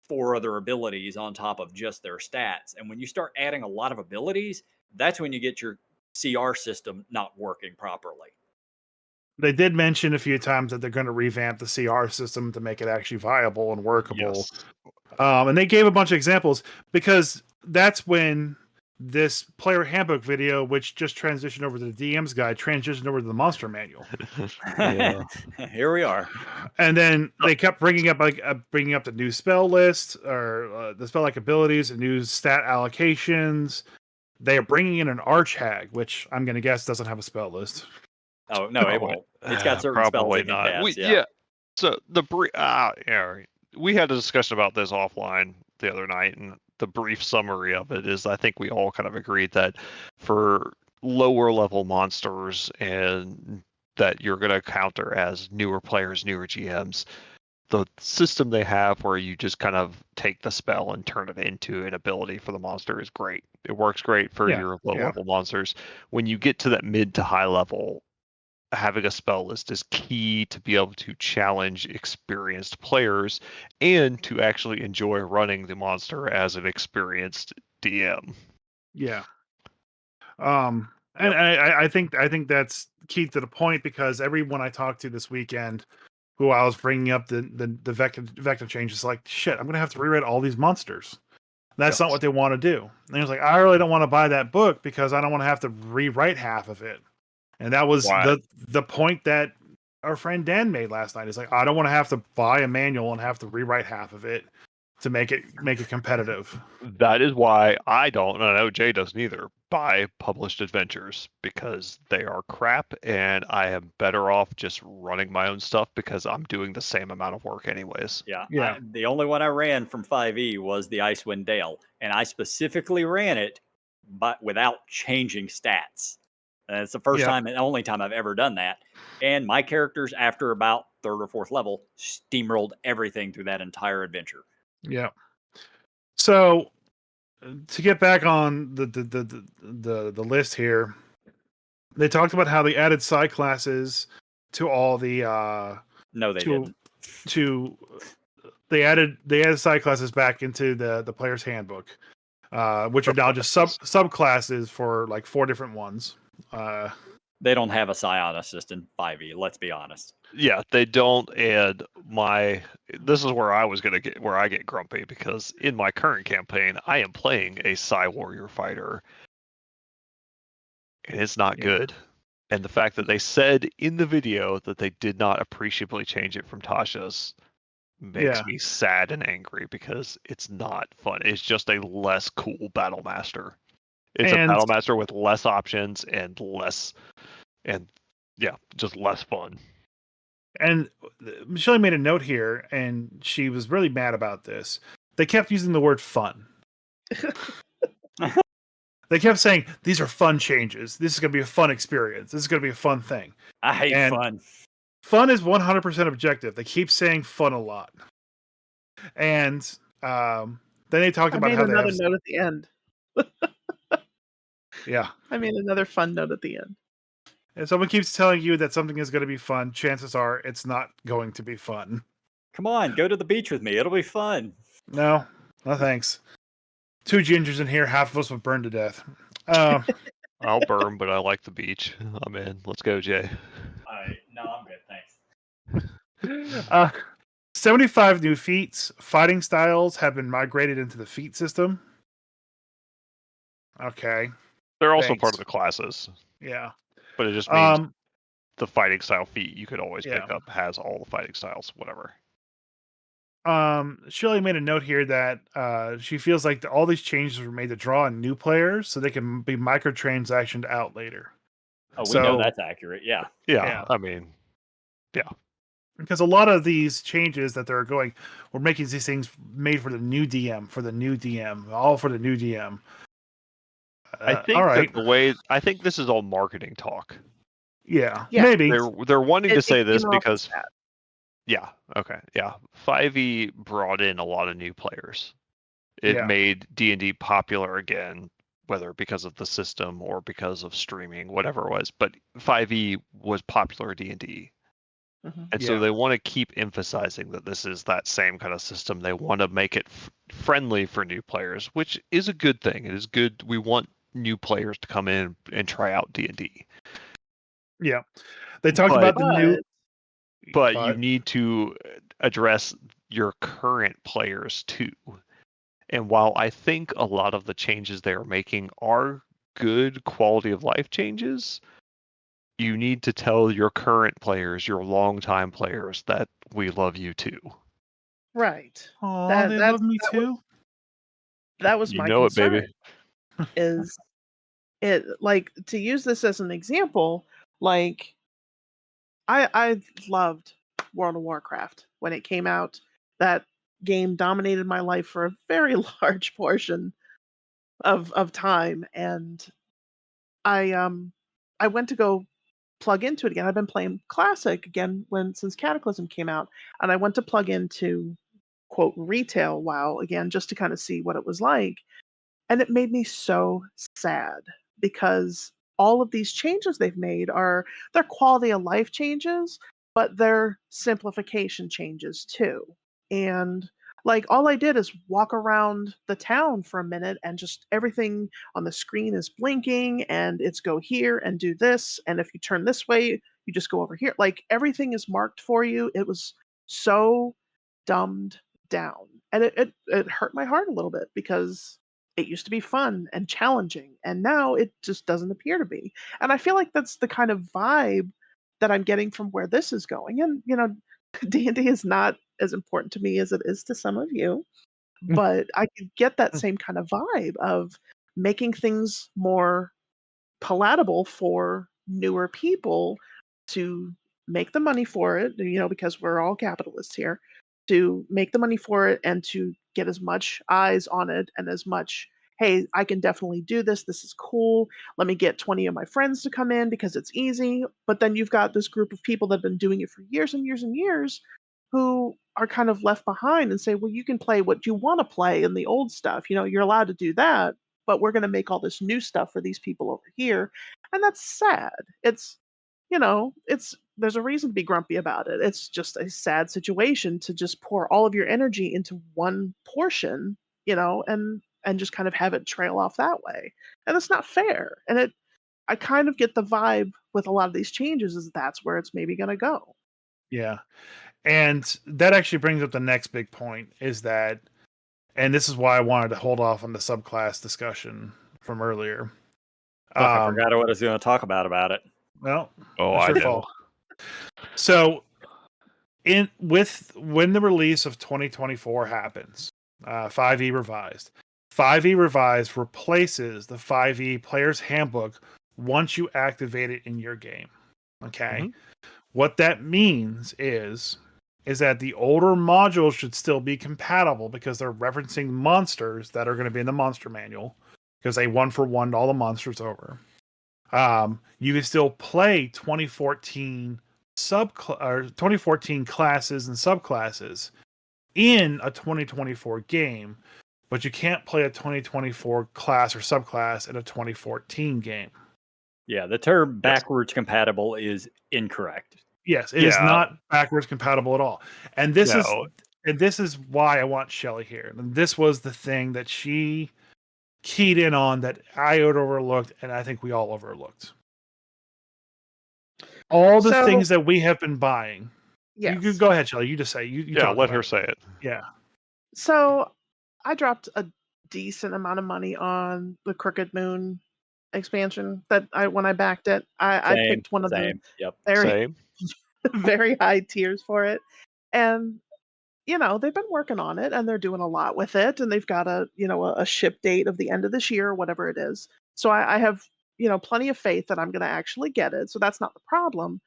4 other abilities on top of just their stats. And when you start adding a lot of abilities, that's when you get your CR system not working properly. They did mention a few times that they're going to revamp the CR system to make it actually viable and workable. Yes. And they gave a bunch of examples because that's when this player handbook video, which just transitioned over to the DM's guide, transitioned over to the monster manual. Yeah. Here we are. And then they kept bringing up the new spell list or the spell like abilities and new stat allocations. They are bringing in an arch hag, which I'm going to guess doesn't have a spell list. Oh no, it won't. It's got certain spells Probably it can not. cast. Yeah. So we had a discussion about this offline the other night, and the brief summary of it is I think we all kind of agreed that for lower level monsters and that you're going to counter as newer players, newer GMs, the system they have where you just kind of take the spell and turn it into an ability for the monster is great. It works great for your low level monsters. When you get to that mid to high level, having a spell list is key to be able to challenge experienced players and to actually enjoy running the monster as an experienced DM. Yeah. And I think that's key to the point because everyone I talked to this weekend who I was bringing up the vector change is like, shit, I'm going to have to rewrite all these monsters. That's not what they want to do. And he was like, I really don't want to buy that book because I don't want to have to rewrite half of it. And that was the point that our friend Dan made last night. Is like, I don't want to have to buy a manual and have to rewrite half of it to make it competitive. That is why I don't, and I know Jay doesn't either, buy published adventures because they are crap, and I am better off just running my own stuff because I'm doing the same amount of work anyways. Yeah. The only one I ran from 5e was the Icewind Dale, and I specifically ran it, but without changing stats. And it's the first time and only time I've ever done that. And my characters, after about 3rd or 4th level, steamrolled everything through that entire adventure. Yeah. So to get back on the list here, they talked about how they added side classes to all the no, they didn't. They added side classes back into the player's handbook, which are now just subclasses for like 4 different ones. They don't have a Scion assist in 5e, let's be honest. Yeah, they don't. And this is where I get grumpy because in my current campaign, I am playing a Psi Warrior fighter, and it's not good. And the fact that they said in the video that they did not appreciably change it from Tasha's makes me sad and angry because it's not fun. It's just a less cool battle master. It's a battle master with less options and just less fun. And Shelley made a note here, and she was really mad about this. They kept using the word fun. They kept saying, these are fun changes. This is going to be a fun experience. This is going to be a fun thing. I hate fun. Fun is 100% objective. They keep saying fun a lot. And then they talked about how another note at the end. Yeah. I mean, another fun note at the end. If someone keeps telling you that something is going to be fun, chances are it's not going to be fun. Come on, go to the beach with me. It'll be fun. No thanks. 2 gingers in here, half of us would burn to death. I'll burn, but I like the beach. I'm in. Let's go, Jay. No, I'm good, thanks. 75 new feats. Fighting styles have been migrated into the feat system. Okay. They're also part of the classes. Yeah. But it just means the fighting style feat you could always pick up has all the fighting styles, whatever. Shelley made a note here that she feels like all these changes were made to draw in new players so they can be microtransactioned out later. Oh, we know So that's accurate. Yeah. Yeah, I mean, because a lot of these changes that they're going, we're making these things made for the new DM, all for the new DM. I think all right. that I think this is all marketing talk. Yeah, Yeah. maybe. They're wanting to It say this came off as because that. yeah, okay, yeah. 5e brought in a lot of new players. It Yeah. made D&D popular again, whether because of the system or because of streaming, whatever it was. But 5e was popular D&D. Mhm. And so Yeah. they want to keep emphasizing that this is that same kind of system. They want to make it friendly for new players, which is a good thing. It is good. We want new players to come in and try out D&D. Yeah. They talked But- about the new. But you need to address your current players too. And while I think a lot of the changes they are making are good quality of life changes, you need to tell your current players, your longtime players, that we love you too. Right. Oh, That- they that's- love me that too. That was You my know it, concern. baby. Is it like, to use this as an example? Like, I loved World of Warcraft when it came out. That game dominated my life for a very large portion of time, and I went to go plug into it again. I've been playing Classic again since Cataclysm came out, and I went to plug into quote retail WoW again just to kind of see what it was like, and it made me so sad because all of these changes they've made they're quality of life changes, but they're simplification changes too. And like, all I did is walk around the town for a minute and just everything on the screen is blinking and it's go here and do this, and if you turn this way you just go over here. Like, everything is marked for you. It was so dumbed down, and it hurt my heart a little bit because it used to be fun and challenging, and now it just doesn't appear to be. And I feel like that's the kind of vibe that I'm getting from where this is going. And D&D is not as important to me as it is to some of you, but I could get that same kind of vibe of making things more palatable for newer people to make the money for it, because we're all capitalists here, to make the money for it and to get as much eyes on it and as much, hey, I can definitely do this. This is cool. Let me get 20 of my friends to come in because it's easy. But then you've got this group of people that have been doing it for years and years and years who are kind of left behind and say, well, you can play what you want to play in the old stuff. You're allowed to do that, but we're going to make all this new stuff for these people over here. And that's sad. There's a reason to be grumpy about it. It's just a sad situation to just pour all of your energy into one portion, and just kind of have it trail off that way. And it's not fair. And I kind of get the vibe with a lot of these changes is that's where it's maybe going to go. Yeah. And that actually brings up the next big point is that, and this is why I wanted to hold off on the subclass discussion from earlier. I forgot what I was going to talk about it. Well, Oh, that's I your know. fault. So, when the release of 2024 happens, 5e revised. 5e revised replaces the 5e player's handbook once you activate it in your game. Okay. Mhm. What that means is that the older modules should still be compatible because they're referencing monsters that are going to be in the monster manual because they 1-for-1 all the monsters over. You can still play 2014 2014 classes and subclasses in a 2024 game, but you can't play a 2024 class or subclass in a 2014 game. Yeah, the term backwards compatible is incorrect. Yes, it is Yeah. not backwards compatible at all. And this No. is why I want Shelley here. And this was the thing that she keyed in on that I had overlooked, and I think we all overlooked. All the things that we have been buying. Yes. You could go ahead, Shelley. You just say you Yeah, talk let about her it. say it. Yeah. So I dropped a decent amount of money on the Crooked Moon expansion when I backed it. I picked one of the Yep. very Same. very high tiers for it. And they've been working on it and they're doing a lot with it, and they've got a ship date of the end of this year or whatever it is. So I have, plenty of faith that I'm going to actually get it. So that's not the problem.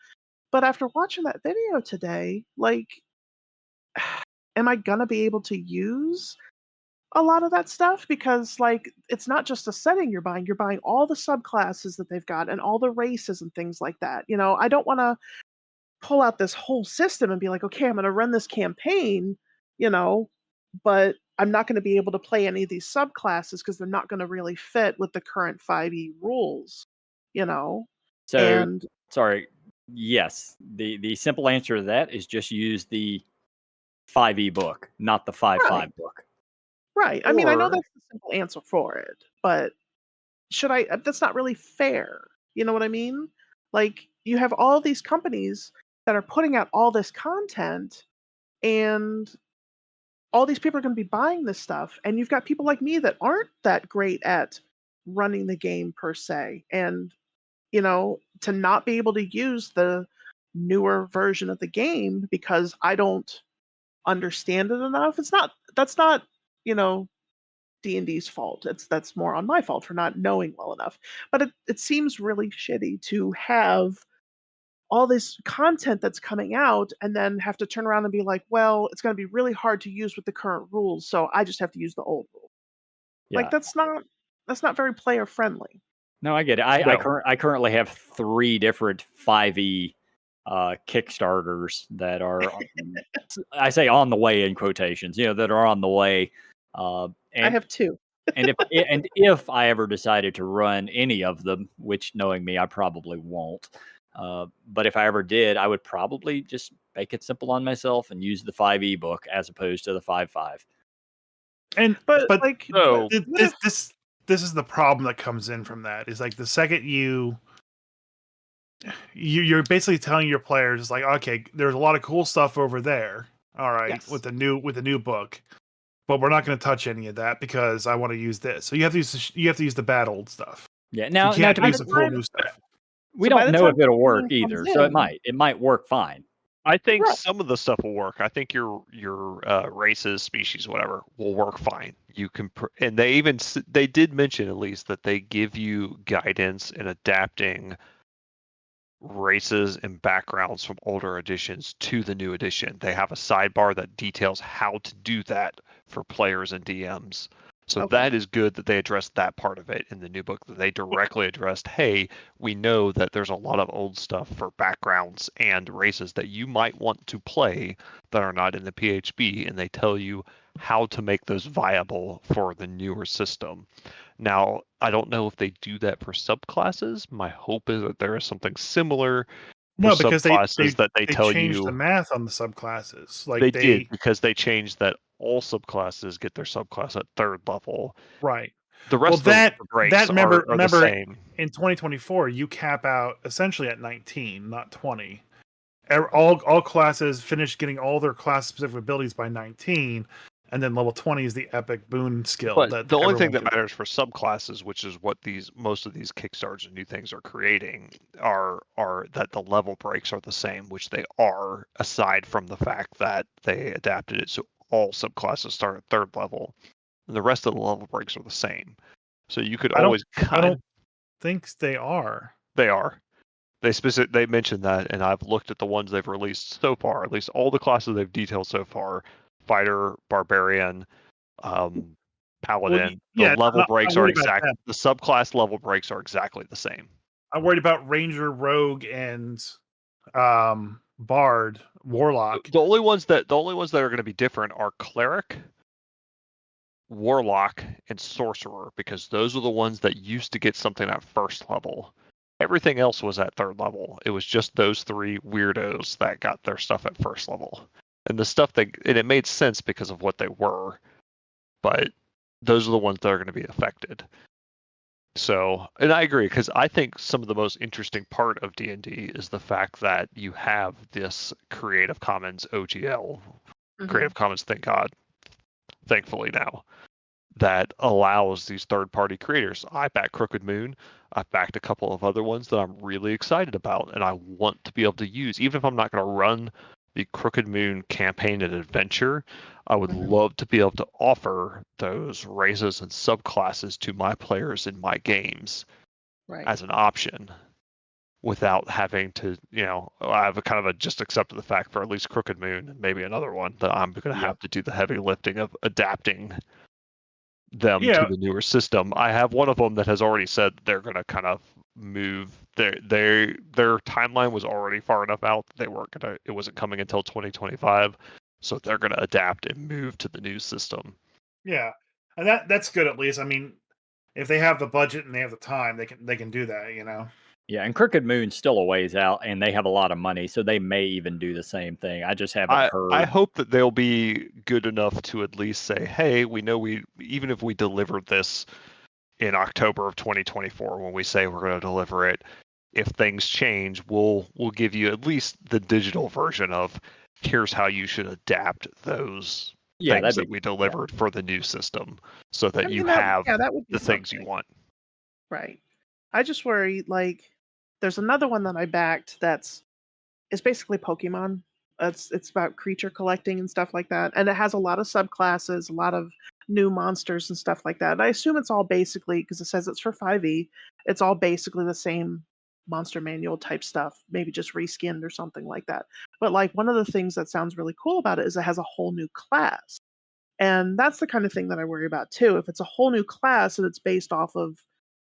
But after watching that video today, like, am I going to be able to use a lot of that stuff? Because, like, it's not just a setting you're buying all the subclasses that they've got and all the races and things like that. I don't want to pull out this whole system and be like, okay, I'm going to run this campaign, you know, but I'm not going to be able to play any of these subclasses because they're not going to really fit with the current 5e rules, you know. So, And sorry. Yes, the simple answer to that is just use the 5e book, not the 5.5 right, book. right. I mean, I know Or that's the simple answer for it, but should I? That's not really fair. You know what I mean? Like, you have all these companies that are putting out all this content, and all these people are going to be buying this stuff, and you've got people like me that aren't that great at running the game per se, and to not be able to use the newer version of the game because I don't understand it enough. That's not you know D&D's fault. That's more on my fault for not knowing well enough. But it seems really shitty to have all this content that's coming out and then have to turn around and be like, well, it's going to be really hard to use with the current rules, so I just have to use the old rule. Like, Yeah. that's not very player friendly. No, I get it. I No. I currently have 3 different 5e Kickstarters that are I say on the way in quotations, that are on the way. I And have two. if I ever decided to run any of them, which knowing me, I probably won't. But if I ever did, I would probably just make it simple on myself and use the 5e book as opposed to the 5.5. And But but like, so what if this is the problem that comes in from that is like the second you're basically telling your players it's like, okay, there's a lot of cool stuff over there, all right, yes. with the new book, but we're not going to touch any of that because I want to use this. So you have to use the bad old stuff. Yeah. You Now can't to By be use the the cool time new stuff. we by don't the know if time it'll work training either, comes so in, it might work fine. I think right. some of the stuff will work. I think your races, species, whatever, will work fine. You can, and they did mention at least that they give you guidance in adapting races and backgrounds from older editions to the new edition. They have a sidebar that details how to do that for players and DMs. So Okay. that is good that they addressed that part of it in the new book, that they directly addressed, hey, we know that there's a lot of old stuff for backgrounds and races that you might want to play that are not in the PHB, and they tell you how to make those viable for the newer system. Now, I don't know if they do that for subclasses. My hope is that there is something similar for No, because subclasses that they they tell changed the you math on the subclasses. they Like did, because they changed that all subclasses get their subclass at 3rd level. right. The Well, rest of the breaks are the remember same. in 2024 you cap out essentially at 19, not 20. All classes finish getting all their class specific abilities by 19, and then level 20 is the epic boon skill But that the only thing everyone that can. matters for subclasses, which is what most of these Kickstarters and new things are creating, are that the level breaks are the same, which they are, aside from the fact that they adapted it so all subclasses start at 3rd level, and the rest of the level breaks are the same. So you could I don't always I don't think they are. they are. They mentioned that, and I've looked at the ones they've released so far. At least all the classes they've detailed so far: fighter, barbarian, Well, paladin. The yeah, level I'm breaks not are worried about that. the subclass level breaks are exactly the same. I'm worried about ranger, rogue, and bard, warlock. The only ones that are going to be different are cleric, warlock, and sorcerer, because those are the ones that used to get something at 1st level. Everything else was at 3rd level. It was just those 3 weirdos that got their stuff at 1st level. And the stuff and it made sense because of what they were, but those are the ones that are going to be affected. So, and I agree, because I think some of the most interesting part of D&D is the fact that you have this Creative Commons OGL, Creative Commons, thank God, thankfully now, that allows these third-party creators. I back Crooked Moon. I've backed a couple of other ones that I'm really excited about, and I want to be able to use, even if I'm not going to run the Crooked Moon campaign and adventure, I would love to be able to offer those races and subclasses to my players in my games Right. as an option without having to, I've kind of just accepted the fact for at least Crooked Moon and maybe another one that I'm going to have to do the heavy lifting of adapting them to Yeah. the newer system. I have one of them that has already said they're going to kind of move. Their timeline was already far enough out that they weren't going to. It wasn't coming until 2025, so they're going to adapt and move to the new system. Yeah, and that's good at least. I mean, if they have the budget and they have the time, they can do that. Yeah, and Crooked Moon's still a ways out, and they have a lot of money, so they may even do the same thing. I just haven't I heard. hope that they'll be good enough to at least say, hey, we know even if we deliver this in October of 2024, when we say we're going to deliver it, if things change, we'll give you at least the digital version of here's how you should adapt those things that we delivered for the new system, so that you have that would be the things you something. want. Right. I just worry, like, there's another one that I backed it's basically Pokemon. It's about creature collecting and stuff like that, and it has a lot of subclasses, a lot of new monsters and stuff like that. And I assume it's all basically, because it says it's for 5e, it's all basically the same monster manual type stuff, maybe just reskinned or something like that. But like one of the things that sounds really cool about it is it has a whole new class. And that's the kind of thing that I worry about too. If it's a whole new class and it's based off of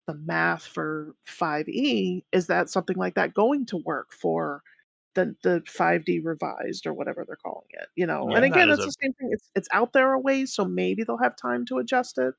the math for 5e, is that something like that going to work for the 5D revised or whatever they're calling it? And Yeah, again, it's the same thing. It's out there a ways, so maybe they'll have time to adjust it.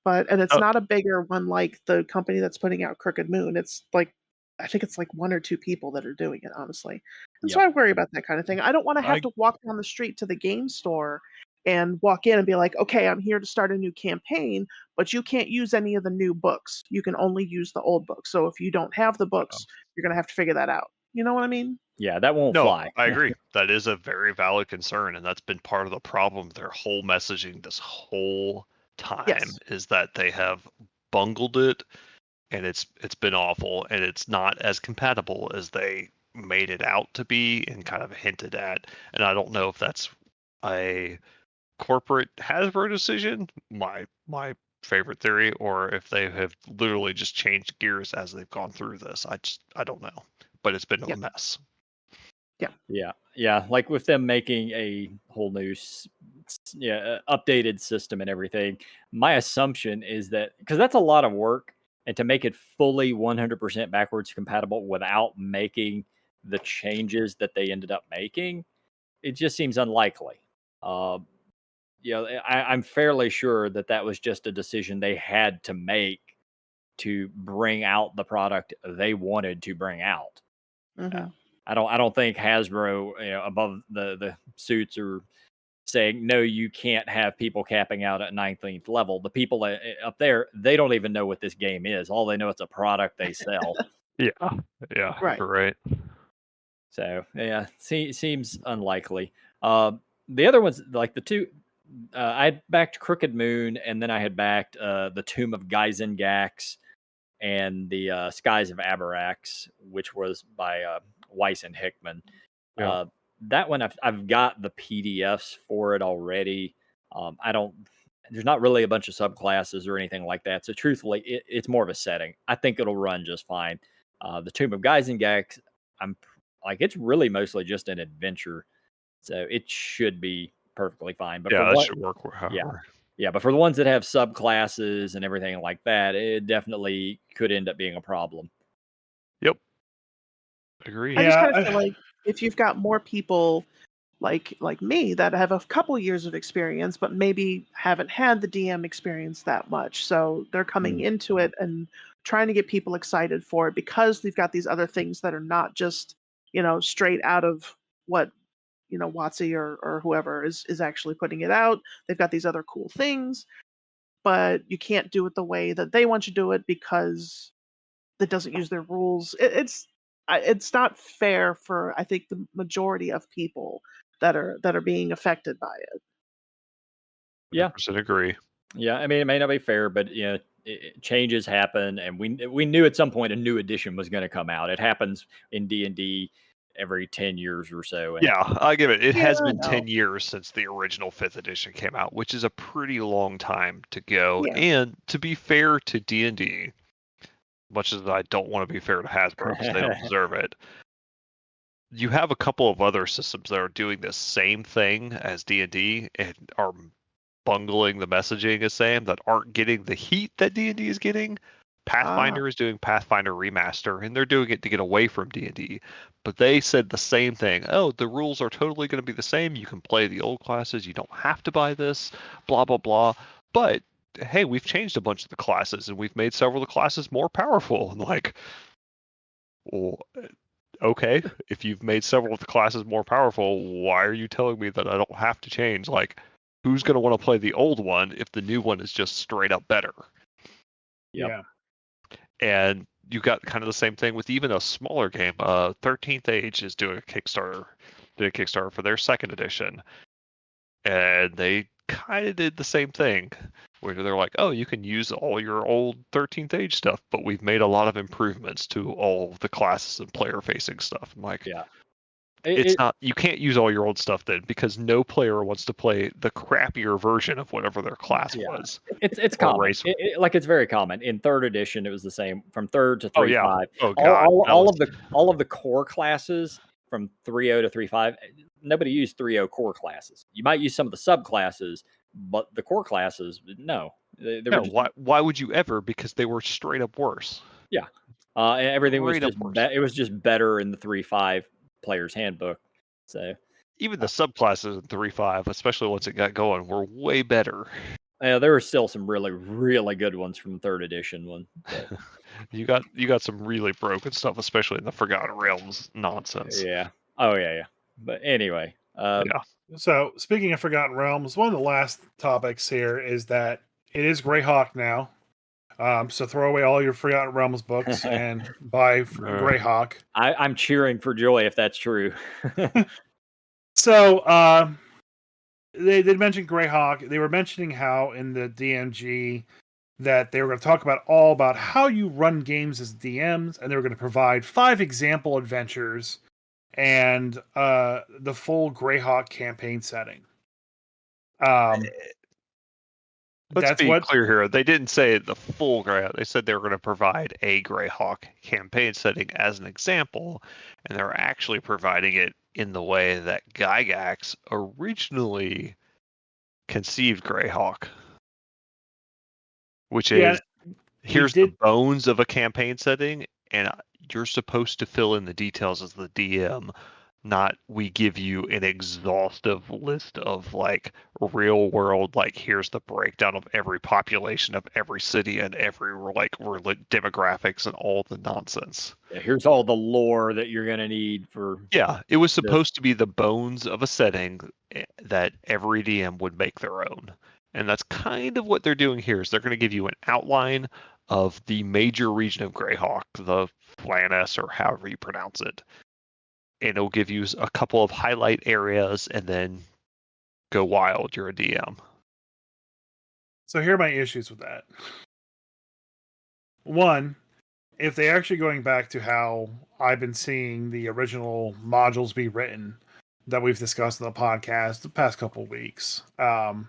And it's not a bigger one like the company that's putting out Crooked Moon. It's like I think it's like one or two people that are doing it, honestly. And so I worry about that kind of thing. I don't want to have to walk down the street to the game store and walk in and be like, okay, I'm here to start a new campaign, but you can't use any of the new books. You can only use the old books. So if you don't have the books, you're gonna have to figure that out. You know what I mean? Yeah, that won't fly. I agree. That is a very valid concern, and that's been part of the problem. Their whole messaging this whole time is that they have bungled it, and it's been awful, and it's not as compatible as they made it out to be and kind of hinted at. And I don't know if that's a corporate Hasbro decision, my favorite theory, or if they have literally just changed gears as they've gone through this. I don't know, but it's been a mess. Yeah. Like with them making a whole new, updated system and everything. My assumption is that because that's a lot of work, and to make it fully 100% backwards compatible without making the changes that they ended up making, it just seems unlikely. I'm fairly sure that was just a decision they had to make to bring out the product they wanted to bring out. Mm-hmm. I don't think Hasbro, above the suits are saying no, you can't have people capping out at 19th level. The people up there, they don't even know what this game is. All they know it's a product they sell. Yeah, right. So yeah, seems unlikely. The other ones, like the two, I had backed Crooked Moon, and then I had backed the Tomb of Gizengax and the Skies of Aberax, which was by Weiss and Hickman. That one I've got the PDFs for it already. There's not really a bunch of subclasses or anything like that. So truthfully, it's more of a setting. I think it'll run just fine. The Tomb of Gizengax, I'm like, it's really mostly just an adventure, so it should be perfectly fine. But that should work. However. Yeah, but for the ones that have subclasses and everything like that, it definitely could end up being a problem. Yep. Agree. I just kind of feel like if you've got more people like me that have a couple years of experience, but maybe haven't had the DM experience that much, so they're coming into it and trying to get people excited for it because they've got these other things that are not just straight out of what WotC or whoever is actually putting it out. They've got these other cool things, but you can't do it the way that they want you to do it because it doesn't use their rules. It's not fair for, I think, the majority of people that are being affected by it. Yeah, 100% agree. Yeah, I mean, it may not be fair, but changes happen, and we knew at some point a new edition was going to come out. It happens in D&D every 10 years or so. And Yeah, I give it. It has Yeah, been no. 10 years since the original 5th edition came out, which is a pretty long time to go. Yeah. And to be fair to D&D, much as I don't want to be fair to Hasbro because they don't deserve it, you have a couple of other systems that are doing the same thing as D&D and are bungling the messaging as same that aren't getting the heat that D&D is getting. Pathfinder is doing Pathfinder Remaster, and they're doing it to get away from D&D. But they said the same thing. Oh, the rules are totally going to be the same. You can play the old classes. You don't have to buy this, blah, blah, blah. But, hey, we've changed a bunch of the classes, and we've made several of the classes more powerful. And like, well, okay, if you've made several of the classes more powerful, why are you telling me that I don't have to change? Like, who's going to want to play the old one if the new one is just straight up better? Yep. Yeah. And you got kind of the same thing with even a smaller game. 13th Age is doing a Kickstarter, for their 2nd edition, and they kind of did the same thing, where they're like, "Oh, you can use all your old 13th Age stuff, but we've made a lot of improvements to all of the classes and player-facing stuff." I'm like, Yeah. it's not. You can't use all your old stuff then, because no player wants to play the crappier version of whatever their class Yeah. was. It's or common. race. Like it's very common. In 3rd edition, it was the same from 3rd to 3.5. Oh yeah. Oh god. All of the core classes from 3.0 to 3.5. Nobody used 3.0 core classes. You might use some of the subclasses, but the core classes, no. They were No, just, why would you ever? Because they were straight up worse. everything was Straight up just worse. it was just better in the 3.5 player's handbook. So Even the subclasses in 3.5, especially once it got going, were way better. yeah, there were still some really, really good ones from the 3rd edition one. But, You got some really broken stuff, especially in the Forgotten Realms nonsense. yeah. Oh yeah. But anyway, Yeah. So speaking of Forgotten Realms, one of the last topics here is that it is Greyhawk now. So throw away all your Forgotten Realms books and buy Greyhawk. I'm cheering for joy if that's true. So they did mention Greyhawk. They were mentioning how in the DMG that they were going to talk about how you run games as DMs, and they were going to provide 5 example adventures and the full Greyhawk campaign setting. Let's be clear here. They didn't say the full Greyhawk. They said they were going to provide a Greyhawk campaign setting as an example, and they're actually providing it in the way that Gygax originally conceived Greyhawk, which is here's the bones of a campaign setting, and you're supposed to fill in the details as the DM. Not we give you an exhaustive list of like real world, like here's the breakdown of every population of every city and every like demographics and all the nonsense. Yeah, here's all the lore that you're gonna need for. Yeah, it was supposed to be the bones of a setting that every DM would make their own, and that's kind of what they're doing here. Is they're going to give you an outline of the major region of Greyhawk, the Flaness or however you pronounce it. And it'll give you a couple of highlight areas and then go wild. You're a DM. So here are my issues with that. One, if they're actually going back to how I've been seeing the original modules be written that we've discussed in the podcast the past couple of weeks, then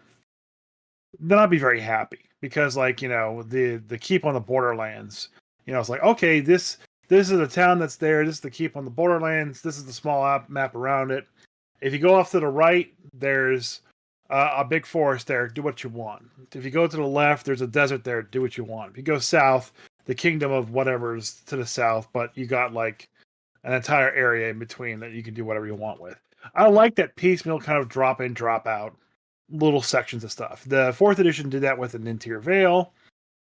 I'd be very happy. Because, like, you know, the keep on the Borderlands, you know, it's like, okay, this is a town that's there. This is the keep on the Borderlands. This is the small map around it. If you go off to the right, there's a big forest there. Do what you want. If you go to the left, there's a desert there. Do what you want. If you go south, the kingdom of whatever's to the south, but you got like an entire area in between that you can do whatever you want with. I like that piecemeal kind of drop in, drop out little sections of stuff. The 4th edition did that with an Interior Vale.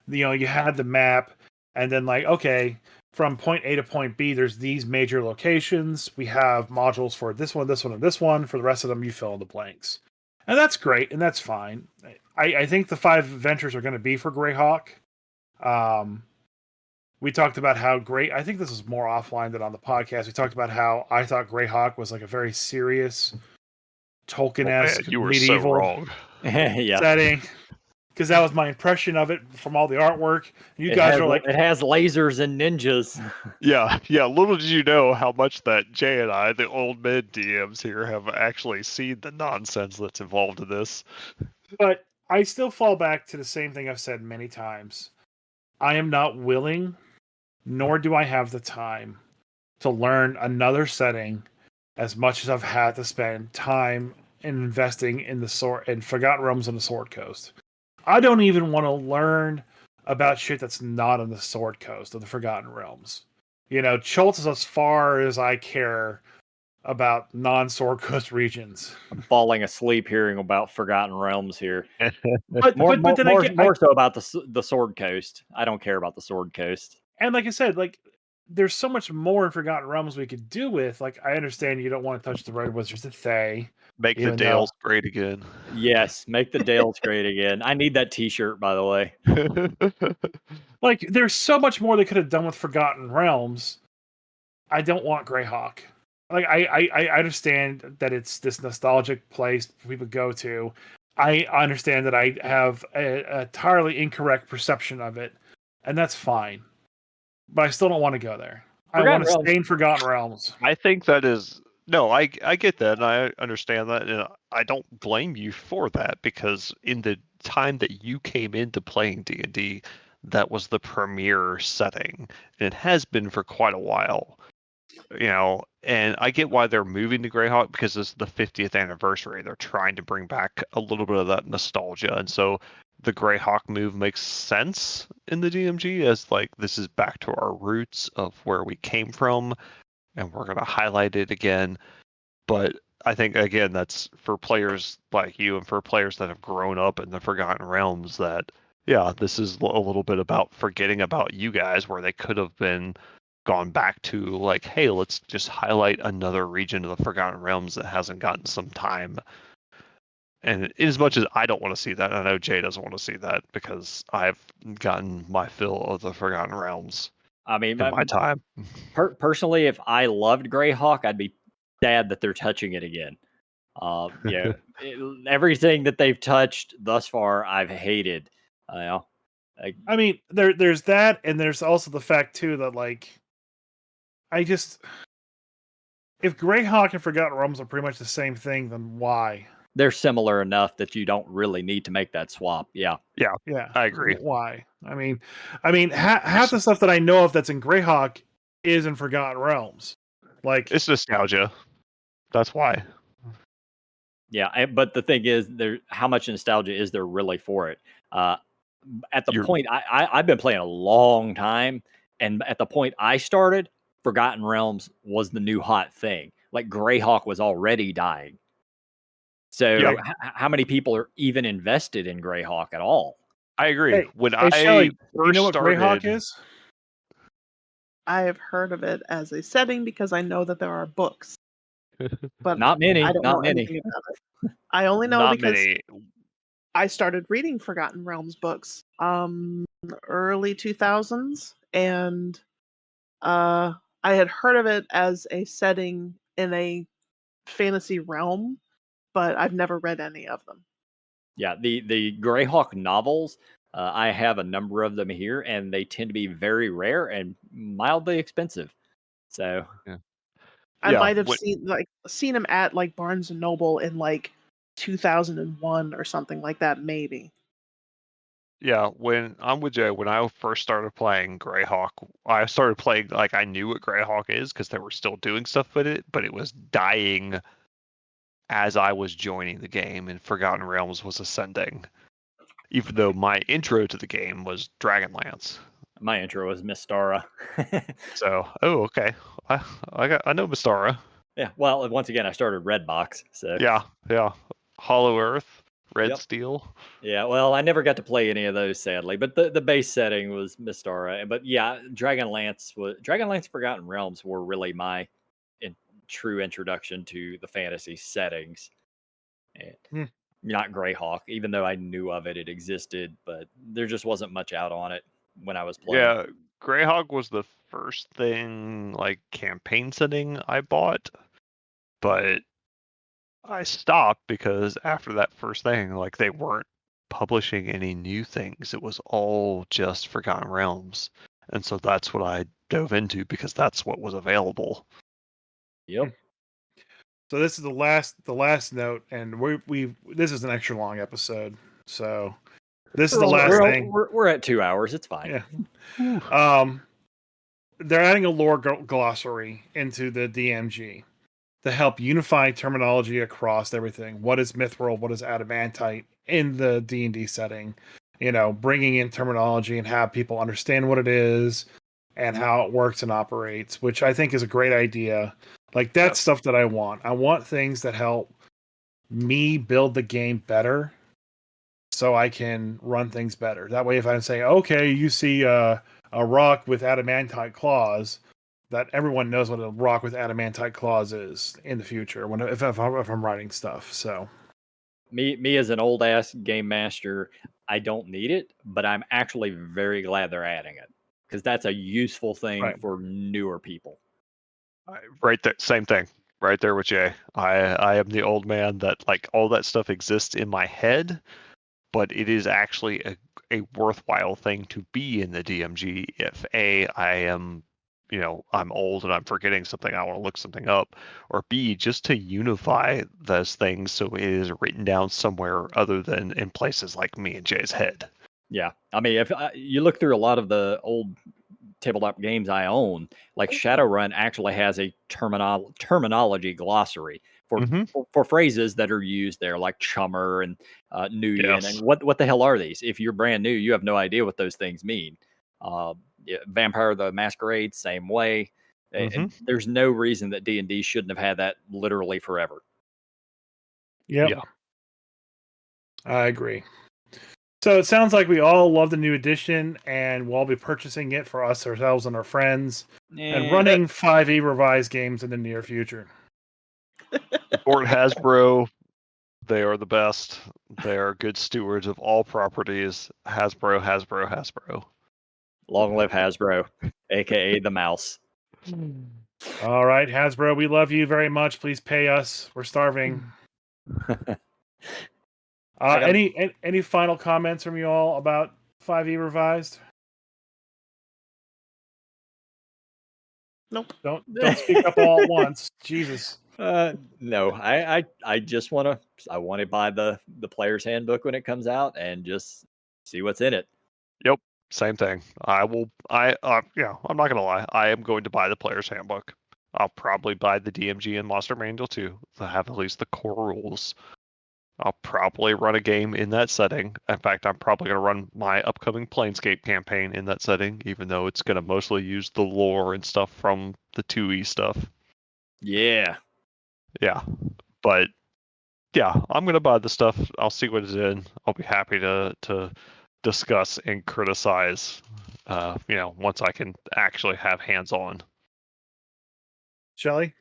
You know, you had the map, and then like, okay, from point A to point B, there's these major locations. We have modules for this one, and this one. For the rest of them, you fill in the blanks. And that's great, and that's fine. I think the 5 adventures are going to be for Greyhawk. We talked about how great, I think this was more offline than on the podcast. We talked about how I thought Greyhawk was like a very serious Tolkien-esque you were medieval so wrong. Yeah. setting. because that was my impression of it from all the artwork. You It guys has, are like, it has lasers and ninjas. Yeah. Little did you know how much that Jay and I, the old mid DMs here, have actually seen the nonsense that's involved in this. but I still fall back to the same thing I've said many times. I am not willing, nor do I have the time to learn another setting as much as I've had to spend time investing in the sword in Forgotten Realms on the Sword Coast. I don't even want to learn about shit that's not on the Sword Coast of the Forgotten Realms. You know, Chult is as far as I care about non-Sword Coast regions. I'm falling asleep hearing about Forgotten Realms here. But More, but then more so about the Sword Coast. I don't care about the Sword Coast. and like I said, like there's so much more in Forgotten Realms we could do with. Like I understand you don't want to touch the Red Wizards of Thay. Make the Even though- Dales great again. Yes, make the Dales great again. I need that T-shirt, by the way. Like there's so much more they could have done with Forgotten Realms. I don't want Greyhawk. Like I understand that it's this nostalgic place people go to. I understand that I have an entirely incorrect perception of it, and that's fine. But I still don't want to go there. I Forgotten want to Realms- stay in Forgotten Realms. I think that is no, I get that and I understand that, and I don't blame you for that, because in the time that you came into playing D&D, that was the premier setting, and it has been for quite a while. You know, and I get why they're moving to Greyhawk, because it's the 50th anniversary. They're trying to bring back a little bit of that nostalgia, and so the Greyhawk move makes sense in the DMG, as like this is back to our roots of where we came from, and we're going to highlight it again. But I think again that's for players like you and for players that have grown up in the Forgotten Realms, that yeah, this is a little bit about forgetting about you guys, where they could have been gone back to like, hey, let's just highlight another region of the Forgotten Realms that hasn't gotten some time. And as much as I don't want to see that, I know Jay doesn't want to see that, because I've gotten my fill of the Forgotten Realms I mean, in my time. personally, if I loved Greyhawk, I'd be sad that they're touching it again. Everything that they've touched thus far, I've hated. I mean, there's that, and there's also the fact too that like, if Greyhawk and Forgotten Realms are pretty much the same thing, then why? They're similar enough that you don't really need to make that swap. Yeah. Yeah, I agree. Why? I mean, half the stuff that I know of that's in Greyhawk is in Forgotten Realms. Like, It's nostalgia. That's why. Yeah, but the thing is, how much nostalgia is there really for it? At the point I've been playing a long time, and at the point I started, Forgotten Realms was the new hot thing. Like Greyhawk was already dying. So how many people are even invested in Greyhawk at all? I agree. Hey, when hey, I Shelley, first you know what started, Greyhawk is? I have heard of it as a setting because I know that there are books, but Not many, I don't not know many. anything about it. I only know not because many. I started reading Forgotten Realms books early 2000s, and I had heard of it as a setting in a fantasy realm, but I've never read any of them. Yeah, the Greyhawk novels, I have a number of them here, and they tend to be very rare and mildly expensive. So I Yeah, might have what- seen them at like Barnes and Noble in like 2001 or something like that, maybe. Yeah, when I'm with Jay, when I first started playing Greyhawk, I started playing like I knew what Greyhawk is, because they were still doing stuff with it, but it was dying as I was joining the game, and Forgotten Realms was ascending. Even though my intro to the game was Dragonlance. my intro was Mystara. So, okay, I know Mystara. Yeah, well, once again, I started Redbox. So Yeah, Hollow Earth, Red Yep. Steel. Yeah, well, I never got to play any of those, sadly. But the base setting was Mystara. But yeah, Dragonlance Forgotten Realms were really my true introduction to the fantasy settings. And not Greyhawk, even though I knew of it, it existed, but there just wasn't much out on it when I was playing. Yeah, Greyhawk was the first thing like campaign setting I bought, but I stopped because after that first thing, like they weren't publishing any new things. It was all just Forgotten Realms. And so that's what I dove into because that's what was available. Yep. So this is the last note, and we this is an extra long episode. So this is the last thing. We're at 2 hours. It's fine. Yeah. They're adding a lore glossary into the DMG to help unify terminology across everything. What is Mythworld? What is Adamantite in the D&D setting? You know, bringing in terminology and have people understand what it is and how it works and operates, which I think is a great idea. Like, that's stuff that I want. I want things that help me build the game better so I can run things better. That way, if I say, okay, you see a rock with adamantite claws, that everyone knows what a rock with adamantite claws is in the future if I'm writing stuff. So me as an old ass game master, I don't need it, but I'm actually very glad they're adding it because that's a useful thing for newer people. Right there, same thing. Right there with Jay. I am the old man that like all that stuff exists in my head, but it is actually a worthwhile thing to be in the DMG if I am, I'm old and I'm forgetting something, I want to look something up, or B, just to unify those things so it is written down somewhere other than in places like me and Jay's head. Yeah. I mean, if you look through a lot of the old tabletop games I own, like Shadowrun actually has a terminology glossary for phrases that are used there, like chummer and Nuyen. And what the hell are these? If you're brand new, you have no idea what those things mean. Vampire the Masquerade, same way. And there's no reason that D&D shouldn't have had that literally forever. Yep. Yeah, I agree. So it sounds like we all love the new edition, and we'll all be purchasing it for us, ourselves, and our friends, and running 5e revised games in the near future. Support Hasbro. They are the best. They are good stewards of all properties. Hasbro, Hasbro, Hasbro. Long live Hasbro, aka the mouse. All right, Hasbro, we love you very much. Please pay us. We're starving. Any final comments from you all about 5e revised? Nope. Don't speak up all at once. Jesus. No, I just want to buy the player's handbook when it comes out and just see what's in it. Yep, same thing. I'm not gonna lie. I am going to buy the player's handbook. I'll probably buy the DMG and Monster Manual too. To have at least the core rules. I'll probably run a game in that setting. In fact, I'm probably going to run my upcoming Planescape campaign in that setting, even though it's going to mostly use the lore and stuff from the 2e stuff. Yeah. Yeah. But, yeah, I'm going to buy the stuff. I'll see what it's in. I'll be happy to discuss and criticize, once I can actually have hands-on. Shelley?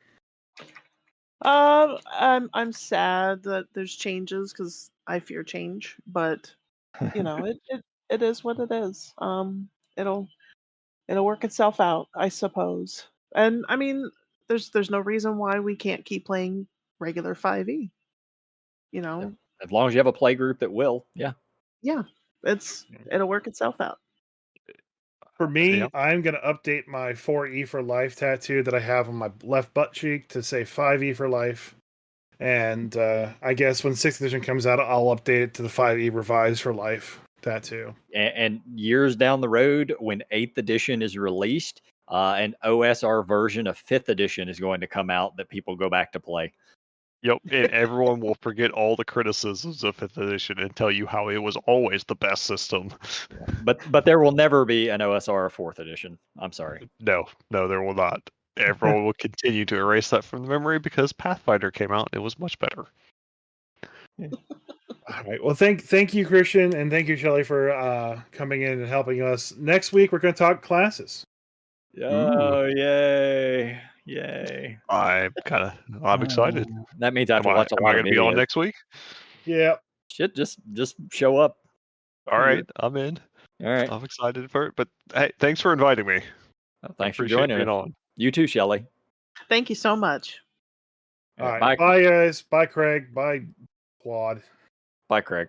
I'm sad that there's changes because I fear change, but it is what it is. It'll work itself out, I suppose. And I mean, there's no reason why we can't keep playing regular 5e. As long as you have a play group that will, yeah. Yeah, it'll work itself out. For me, I'm going to update my 4E for life tattoo that I have on my left butt cheek to say 5E for life. And I guess when 6th edition comes out, I'll update it to the 5E revised for life tattoo. And years down the road, when 8th edition is released, an OSR version of 5th edition is going to come out that people go back to play. Yep, and everyone will forget all the criticisms of 5th edition and tell you how it was always the best system. But there will never be an OSR 4th edition. I'm sorry. No, there will not. Everyone will continue to erase that from the memory because Pathfinder came out and it was much better. All right. Well, thank you, Kristian, and thank you, Shelley, for coming in and helping us. Next week, we're going to talk classes. Oh, yay. Yay. I'm excited. That means I have to watch a lot of videos. Am I going to be on next week? Yeah. Shit, just show up. All right, I'm in. All right. I'm excited for it. But hey, thanks for inviting me. Well, thanks for joining us. On. You too, Shelley. Thank you so much. All right. Bye, guys. Bye, Craig. Bye, Claude. Bye, Craig.